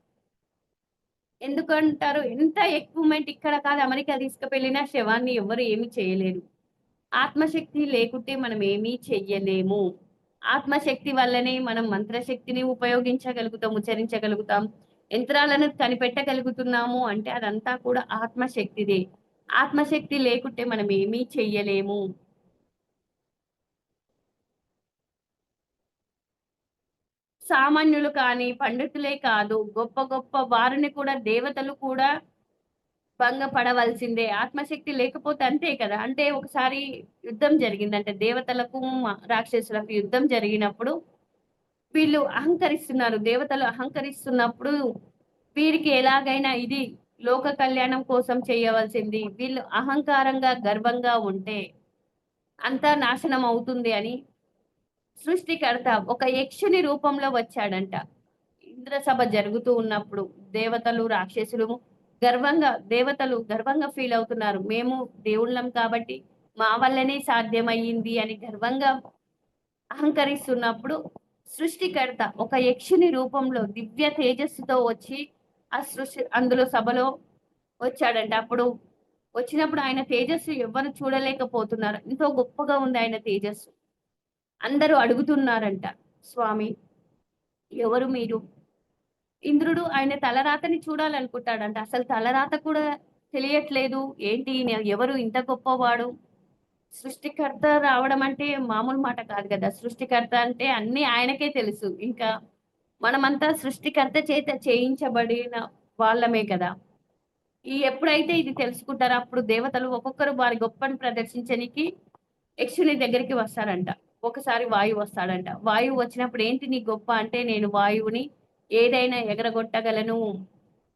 ఎందుకంటారు? ఎంత ఎక్విప్‌మెంట్ ఇక్కడ కాదు అమెరికా తీసుకువెళ్ళినా శవాన్ని ఎవ్వరు ఏమి చేయలేరు. ఆత్మశక్తి లేకుంటే మనం ఏమీ చెయ్యలేము. ఆత్మశక్తి వల్లనే మనం మంత్రశక్తిని ఉపయోగించగలుగుతాం, ఉచ్చరించగలుగుతాం. యంత్రాలను కనిపెట్టగలుగుతున్నాము అంటే అదంతా కూడా ఆత్మశక్తిదే. ఆత్మశక్తి లేకుంటే మనం ఏమీ చెయ్యలేము. సామాన్యులు కానీ, పండితులే కాదు, గొప్ప గొప్ప వారిని కూడా దేవతలు కూడా భంగపడవలసిందే. ఆత్మశక్తి లేకపోతే అంతే కదా! అంటే ఒకసారి యుద్ధం జరిగిందంట. దేవతలకు, రాక్షసులకు యుద్ధం జరిగినప్పుడు వీళ్ళు అహంకరిస్తున్నారు. దేవతలు అహంకరిస్తున్నప్పుడు వీరికి ఎలాగైనా ఇది లోక కళ్యాణం కోసం చేయవలసింది. వీళ్ళు అహంకారంగా, గర్వంగా ఉంటే అంతా నాశనం అవుతుంది అని సృష్టికర్త ఒక యక్షుని రూపంలో వచ్చాడంట. ఇంద్ర సభ జరుగుతూ ఉన్నప్పుడు దేవతలు, రాక్షసులు దేవతలు గర్వంగా ఫీల్ అవుతున్నారు. మేము దేవుళ్ళం కాబట్టి మా వల్లనే సాధ్యమయ్యింది అని గర్వంగా అహంకరిస్తున్నప్పుడు సృష్టికర్త ఒక యక్షుని రూపంలో దివ్య తేజస్సుతో వచ్చి అందులో సభలో వచ్చాడంట. అప్పుడు వచ్చినప్పుడు ఆయన తేజస్సు ఎవ్వరు చూడలేకపోతున్నారు. ఎంతో గొప్పగా ఉంది ఆయన తేజస్సు. అందరూ అడుగుతున్నారంట, స్వామి ఎవరు మీరు? ఇంద్రుడు ఆయన తలరాతని చూడాలనుకుంటాడంట. అసలు తలరాత కూడా తెలియట్లేదు. ఏంటి ఈయన ఎవరు ఇంత గొప్పవాడు? సృష్టికర్త రావడం అంటే మామూలు మాట కాదు గదా! సృష్టికర్త అంటే అన్నీ ఆయనకే తెలుసు. ఇంకా మనమంతా సృష్టికర్త చేత చేయించబడిన వాళ్ళమే కదా! ఎప్పుడైతే ఇది తెలుసుకుంటారో అప్పుడు దేవతలు ఒక్కొక్కరు వారి గొప్పని ప్రదర్శించనికి యక్షుని దగ్గరికి వస్తారంట. ఒకసారి వాయువు వస్తాడంట. వాయువు వచ్చినప్పుడు ఏంటి నీ గొప్ప అంటే నేను వాయువుని ఏదైనా ఎగరగొట్టగలను.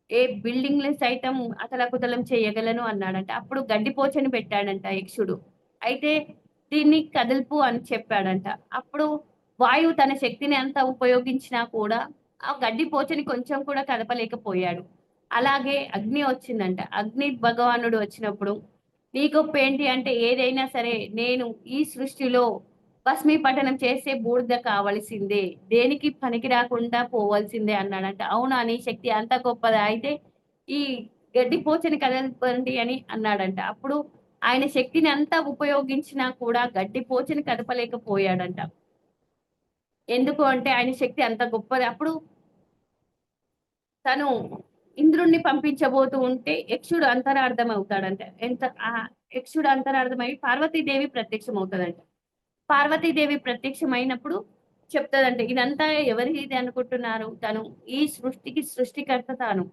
ఏ బిల్డింగ్‌ని సైతం అతలాకుతలం చేయగలను అన్నాడంట. అప్పుడు గడ్డిపోచని పెట్టాడంట యక్షుడు. అయితే దీన్ని కదుల్పు అని చెప్పాడంట. అప్పుడు వాయువు తన శక్తిని అంతా ఉపయోగించినా కూడా ఆ గడ్డిపోచని కొంచెం కూడా కదపలేకపోయాడు. అలాగే అగ్ని వచ్చిందంట. అగ్ని భగవానుడు వచ్చినప్పుడు నీ గొప్పేంటి అంటే ఏదైనా సరే నేను ఈ సృష్టిలో భస్మీపటనం చేసే బూడిద కావలసిందే. దేనికి పనికి రాకుండా పోవాల్సిందే అన్నాడంట. అవునా! నీ శక్తి అంత గొప్పదా! అయితే ఈ గడ్డిపోచని కదపండి అని అన్నాడంట. అప్పుడు ఆయన శక్తిని అంతా ఉపయోగించినా కూడా గడ్డిపోచని కదపలేకపోయాడంట. ఎందుకు అంటే ఆయన శక్తి అంత గొప్పది. అప్పుడు తను ఇంద్రుడిని పంపించబోతూ ఉంటే యక్షుడు అంతరార్థం అవుతాడంట. యక్షుడు అంతరార్థమై పార్వతీదేవి ప్రత్యక్షమవుతదంట. పార్వతీదేవి ప్రత్యక్షమైనప్పుడు చెప్తదంట. ఇదంతా ఎవరిది అనుకుంటున్నారు? తను ఈ సృష్టికి సృష్టికర్త తాను.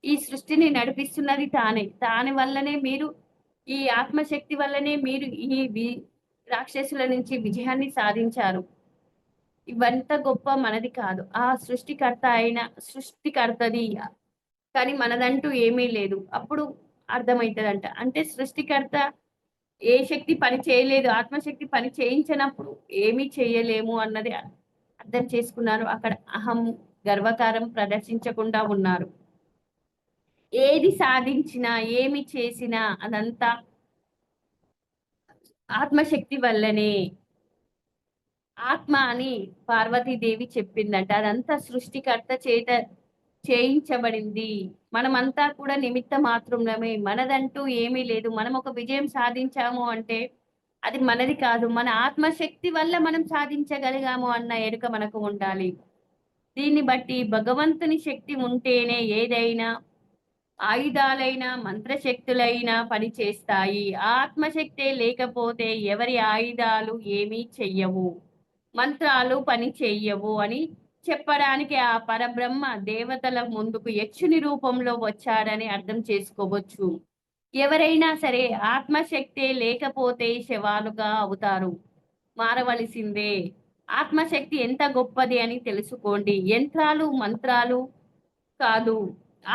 ఈ సృష్టిని నడిపిస్తున్నది తానే. దాని వల్లనే మీరు ఈ ఆత్మశక్తి వల్లనే మీరు ఈ రాక్షసుల నుంచి విజయాన్ని సాధించారు. ఇవంతా గొప్ప మనది కాదు. ఆ సృష్టికర్త అయిన సృష్టికర్తది. కానీ మనదంటూ ఏమీ లేదు. అప్పుడు అర్థమైతదంట. అంటే సృష్టికర్త ఏ శక్తి పని చేయలేదు. ఆత్మశక్తి పని చేయించనప్పుడు ఏమీ చేయలేము అన్నది అర్థం చేసుకున్నారు. అక్కడ అహం, గర్వకారం ప్రదర్శించకుండా ఉన్నారు. ఏది సాధించినా, ఏమి చేసినా అదంతా ఆత్మశక్తి వల్లనే. ఆత్మ అని పార్వతీదేవి చెప్పిందంట. అదంతా సృష్టికర్త చేత చేయించబడింది. మనమంతా కూడా నిమిత్త మాత్రులమే. మనదంటూ ఏమీ లేదు. మనం ఒక విజయం సాధించాము అంటే అది మనది కాదు. మన ఆత్మశక్తి వల్ల మనం సాధించగలిగాము అన్న ఎరుక మనకు ఉండాలి. దీన్ని బట్టి భగవంతుని శక్తి ఉంటేనే ఏదైనా ఆయుధాలైనా, మంత్రశక్తులైనా పనిచేస్తాయి. ఆత్మశక్తే లేకపోతే ఎవరి ఆయుధాలు ఏమీ చెయ్యవు. మంత్రాలు పని చెయ్యవు అని చెప్పడానికి ఆ పరబ్రహ్మ దేవతల ముందుకు యక్షుని రూపంలో వచ్చాడని అర్థం చేసుకోవచ్చు. ఎవరైనా సరే ఆత్మశక్తే లేకపోతే శవాలుగా అవుతారు. మారవలసిందే. ఆత్మశక్తి ఎంత గొప్పది అని తెలుసుకోండి. యంత్రాలు, మంత్రాలు కాదు.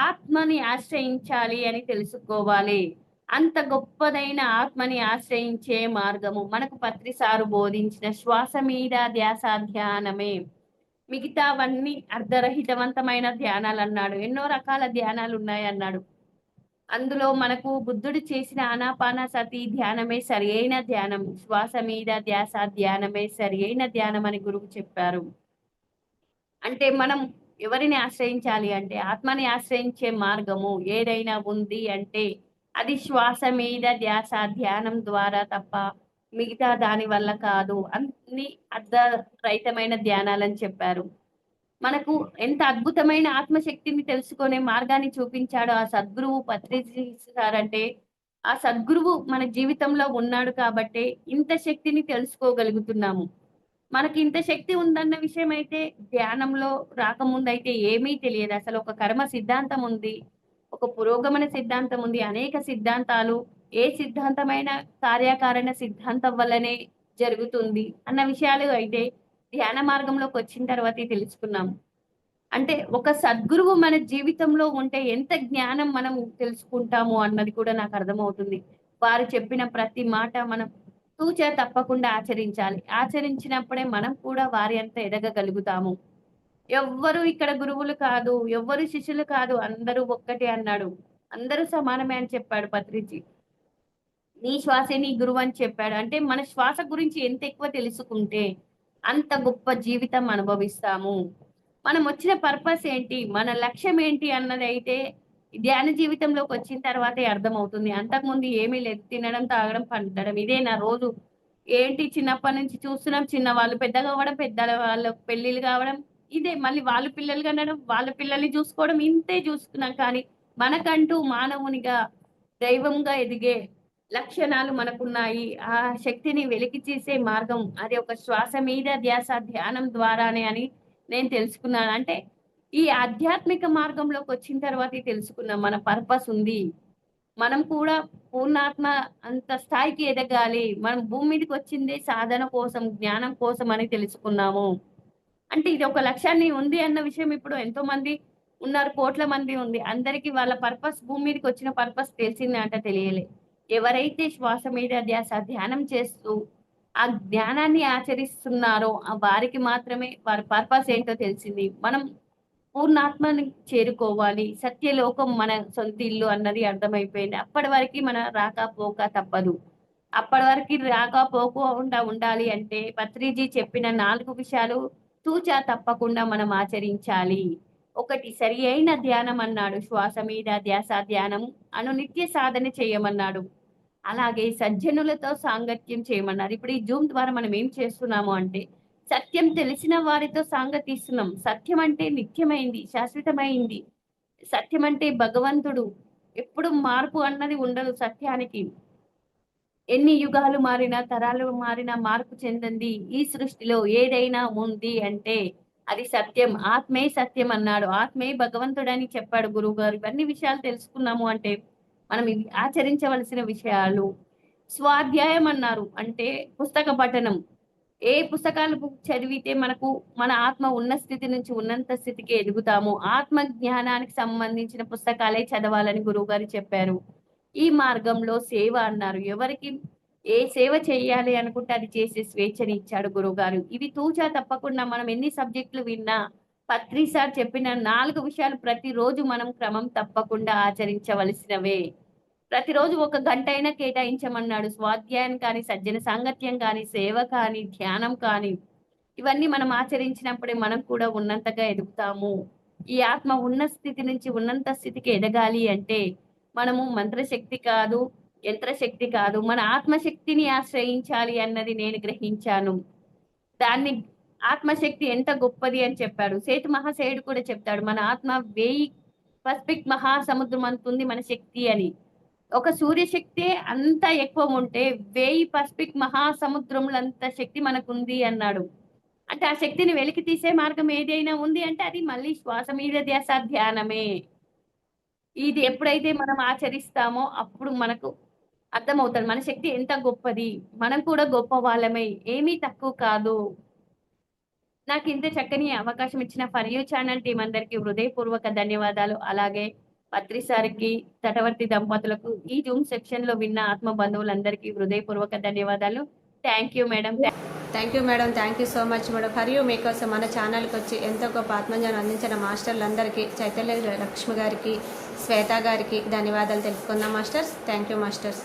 ఆత్మని ఆశ్రయించాలి అని తెలుసుకోవాలి. అంత గొప్పదైన ఆత్మని ఆశ్రయించే మార్గము మనకు పత్రిసారు బోధించిన శ్వాస మీద ధ్యాస ధ్యానమే. మిగతావన్నీ అర్ధరహితవంతమైన ధ్యానాలన్నాడు. ఎన్నో రకాల ధ్యానాలున్నాయన్నాడు. అందులో మనకు బుద్ధుడు చేసిన ఆనాపానసతి ధ్యానమే సరియైన ధ్యానం. శ్వాస మీద ధ్యాస ధ్యానమే సరియైన ధ్యానం అని గురువు చెప్పారు. అంటే మనం ఎవరిని ఆశ్రయించాలి అంటే ఆత్మని ఆశ్రయించే మార్గము ఏదైనా ఉంది అంటే అది శ్వాస మీద ధ్యాస ధ్యానం ద్వారా తప్ప మిగతా దాని వల్ల కాదు. అన్ని అర్ధరహితమైన ధ్యానాలని చెప్పారు. మనకు ఎంత అద్భుతమైన ఆత్మశక్తిని తెలుసుకునే మార్గాన్ని చూపించాడో ఆ సద్గురువు పత్రిజీ సార్ అంటే, ఆ సద్గురువు మన జీవితంలో ఉన్నాడు కాబట్టే ఇంత శక్తిని తెలుసుకోగలుగుతున్నాము. మనకి ఇంత శక్తి ఉందన్న విషయం అయితే ధ్యానంలో రాకముందయితే ఏమీ తెలియదు. అసలు ఒక కర్మ సిద్ధాంతం ఉంది. ఒక పురోగమన సిద్ధాంతం ఉంది. అనేక సిద్ధాంతాలు ఏ సిద్ధాంతమైన కార్యకారణ సిద్ధాంతం వల్లనే జరుగుతుంది అన్న విషయాలు అయితే ధ్యాన మార్గంలోకి వచ్చిన తర్వాతే తెలుసుకున్నాం. అంటే ఒక సద్గురువు మన జీవితంలో ఉంటే ఎంత జ్ఞానం మనం తెలుసుకుంటాము అన్నది కూడా నాకు అర్థమవుతుంది. వారు చెప్పిన ప్రతి మాట మనం తూచా తప్పకుండా ఆచరించాలి. ఆచరించినప్పుడే మనం కూడా వారి అంత ఎదగగలుగుతాము. ఎవ్వరు ఇక్కడ గురువులు కాదు, ఎవ్వరు శిష్యులు కాదు, అందరూ ఒక్కటే అన్నాడు. అందరూ సమానమే అని చెప్పాడు పత్రిజీ. నీ శ్వాసే నీ గురువు అని చెప్పాడు. అంటే మన శ్వాస గురించి ఎంత ఎక్కువ తెలుసుకుంటే అంత గొప్ప జీవితం అనుభవిస్తాము. మనం వచ్చిన పర్పస్ ఏంటి, మన లక్ష్యం ఏంటి అన్నది అయితే ధ్యాన జీవితంలోకి వచ్చిన తర్వాతే అర్థమవుతుంది. అంతకుముందు ఏమీ లేదు. తినడం, తాగడం, పండడం ఇదే నా రోజు. ఏంటి చిన్నప్పటి నుంచి చూస్తున్నాం, చిన్నవాళ్ళు పెద్దగా అవ్వడం, పెద్దల వాళ్ళ పెళ్ళిళ్ళు కావడం, ఇదే మళ్ళీ వాళ్ళు పిల్లలు కనడం, వాళ్ళ పిల్లల్ని చూసుకోవడం, ఇంతే చూస్తున్నాం. కానీ మనకంటూ మానవునిగా దైవంగా ఎదిగే లక్షణాలు మనకున్నాయి. ఆ శక్తిని వెలికి తీసే మార్గం అది ఒక శ్వాస మీద ధ్యాస ధ్యానం ద్వారానే అని నేను తెలుసుకున్నాను. అంటే ఈ ఆధ్యాత్మిక మార్గంలోకి వచ్చిన తర్వాతే తెలుసుకున్నాం మన పర్పస్ ఉంది. మనం కూడా పూర్ణాత్మ అంత స్థాయికి ఎదగాలి. మనం భూమి మీదకి వచ్చిందే సాధన కోసం, జ్ఞానం కోసం అని తెలుసుకున్నాము. అంటే ఇది ఒక లక్ష్యాన్ని ఉంది అన్న విషయం ఇప్పుడు ఎంతో మంది ఉన్నారు. కోట్ల మంది ఉంది. అందరికీ వాళ్ళ పర్పస్ భూమి మీదకి వచ్చిన పర్పస్ తెలిసింది అంటే తెలియలే. ఎవరైతే శ్వాస మీద ధ్యాస ధ్యానం చేస్తూ ఆ జ్ఞానాన్ని ఆచరిస్తున్నారో వారికి మాత్రమే వారి పర్పస్ ఏంటో తెలిసింది. మనం పూర్ణాత్మని చేరుకోవాలి. సత్యలోకం మన సొంత ఇల్లు అన్నది అర్థమైపోయింది. అప్పటి వరకి మన రాకపోక తప్పదు. అప్పటి వరకి రాకపోకుండా ఉండాలి అంటే పత్రిజీ చెప్పిన 4 విషయాలు తూచా తప్పకుండా మనం ఆచరించాలి. ఒకటి సరి అయిన ధ్యానం అన్నాడు. శ్వాస మీద ధ్యాస ధ్యానం నిత్య సాధన చేయమన్నాడు. అలాగే సజ్జనులతో సాంగత్యం చేయమన్నారు. ఇప్పుడు ఈ జూమ్ ద్వారా మనం ఏం చేస్తున్నాము అంటే సత్యం తెలిసిన వారితో సాంగతిస్తున్నాం. సత్యం అంటే నిత్యమైంది, శాశ్వతమైంది. సత్యం అంటే భగవంతుడు. ఎప్పుడు మార్పు అన్నది ఉండదు సత్యానికి. ఎన్ని యుగాలు మారినా, తరాలు మారినా మార్పు చెందంది ఈ సృష్టిలో ఏదైనా ఉంది అంటే అది సత్యం. ఆత్మే సత్యం అన్నాడు. ఆత్మే భగవంతుడని చెప్పాడు గురువుగారు. ఇవన్నీ విషయాలు తెలుసుకున్నాము అంటే మనం ఇవి ఆచరించవలసిన విషయాలు. స్వాధ్యాయం అన్నారు. అంటే పుస్తక పఠనం. ఏ పుస్తకాలు చదివితే మనకు మన ఆత్మ ఉన్న స్థితి నుంచి ఉన్నంత స్థితికి ఎదుగుతాము. ఆత్మ జ్ఞానానికి సంబంధించిన పుస్తకాలే చదవాలని గురువుగారు చెప్పారు. ఈ మార్గంలో సేవ అన్నారు. ఎవరికి ఏ సేవ చేయాలి అనుకుంటే అది చేసే స్వేచ్ఛని ఇచ్చాడు గురువుగారు. ఇవి తూచా తప్పకుండా మనం ఎన్ని సబ్జెక్టులు విన్నా పత్రి సార్ చెప్పిన 4 విషయాలు ప్రతిరోజు మనం క్రమం తప్పకుండా ఆచరించవలసినవే. ప్రతిరోజు ఒక గంట అయినా కేటాయించమన్నాడు. స్వాధ్యాయం కానీ, సజ్జన సాంగత్యం కానీ, సేవ కానీ, ధ్యానం కానీ ఇవన్నీ మనం ఆచరించినప్పుడే మనం కూడా ఉన్నంతగా ఎదుగుతాము. ఈ ఆత్మ ఉన్న స్థితి నుంచి ఉన్నంత స్థితికి ఎదగాలి అంటే మనము మంత్రశక్తి కాదు, యంత్రశక్తి కాదు, మన ఆత్మశక్తిని ఆశ్రయించాలి అన్నది నేను గ్రహించాను. దాన్ని ఆత్మశక్తి ఎంత గొప్పది అని చెప్పాడు. సేతు మహాశయుడు కూడా చెప్తాడు, మన ఆత్మ 1000 పసిఫిక్ మహాసముద్రం అంతుంది మన శక్తి అని. ఒక సూర్యశక్తి అంత ఎక్కువ ఉంటే 1000 పసిఫిక్ మహాసముద్రములంత శక్తి మనకుంది అన్నాడు. అంటే ఆ శక్తిని వెలికి తీసే మార్గం ఏదైనా ఉంది అంటే అది మళ్ళీ శ్వాస మీద ధ్యాస ధ్యానమే. ఇది ఎప్పుడైతే మనం ఆచరిస్తామో అప్పుడు మనకు అర్థమవుతది మన శక్తి ఎంత గొప్పది. మనం కూడా గొప్ప వాళ్ళమే. ఏమీ తక్కువ కాదు. నాకు ఇంత చక్కని అవకాశం ఇచ్చిన ఫర్ యూ ఛానల్ టీం అందరికీ హృదయపూర్వక ధన్యవాదాలు. అలాగే పత్రి సార్‌కి, తటవర్తి దంపతులకు, ఈ జూమ్ సెక్షన్ లో విన్న ఆత్మ బంధువులందరికీ హృదయపూర్వక ధన్యవాదాలు. Thank you madam. Thank you madam. Thank you so much madam. For you మీకోసం మన ఛానల్కి వచ్చి ఎంతో గొప్ప ఆత్మజ్ఞానం అందించిన మాస్టర్లందరికీ, చైతన్య లక్ష్మి గారికి, శ్వేత గారికి ధన్యవాదాలు తెలుపుకుందాం మాస్టర్స్. Thank you masters.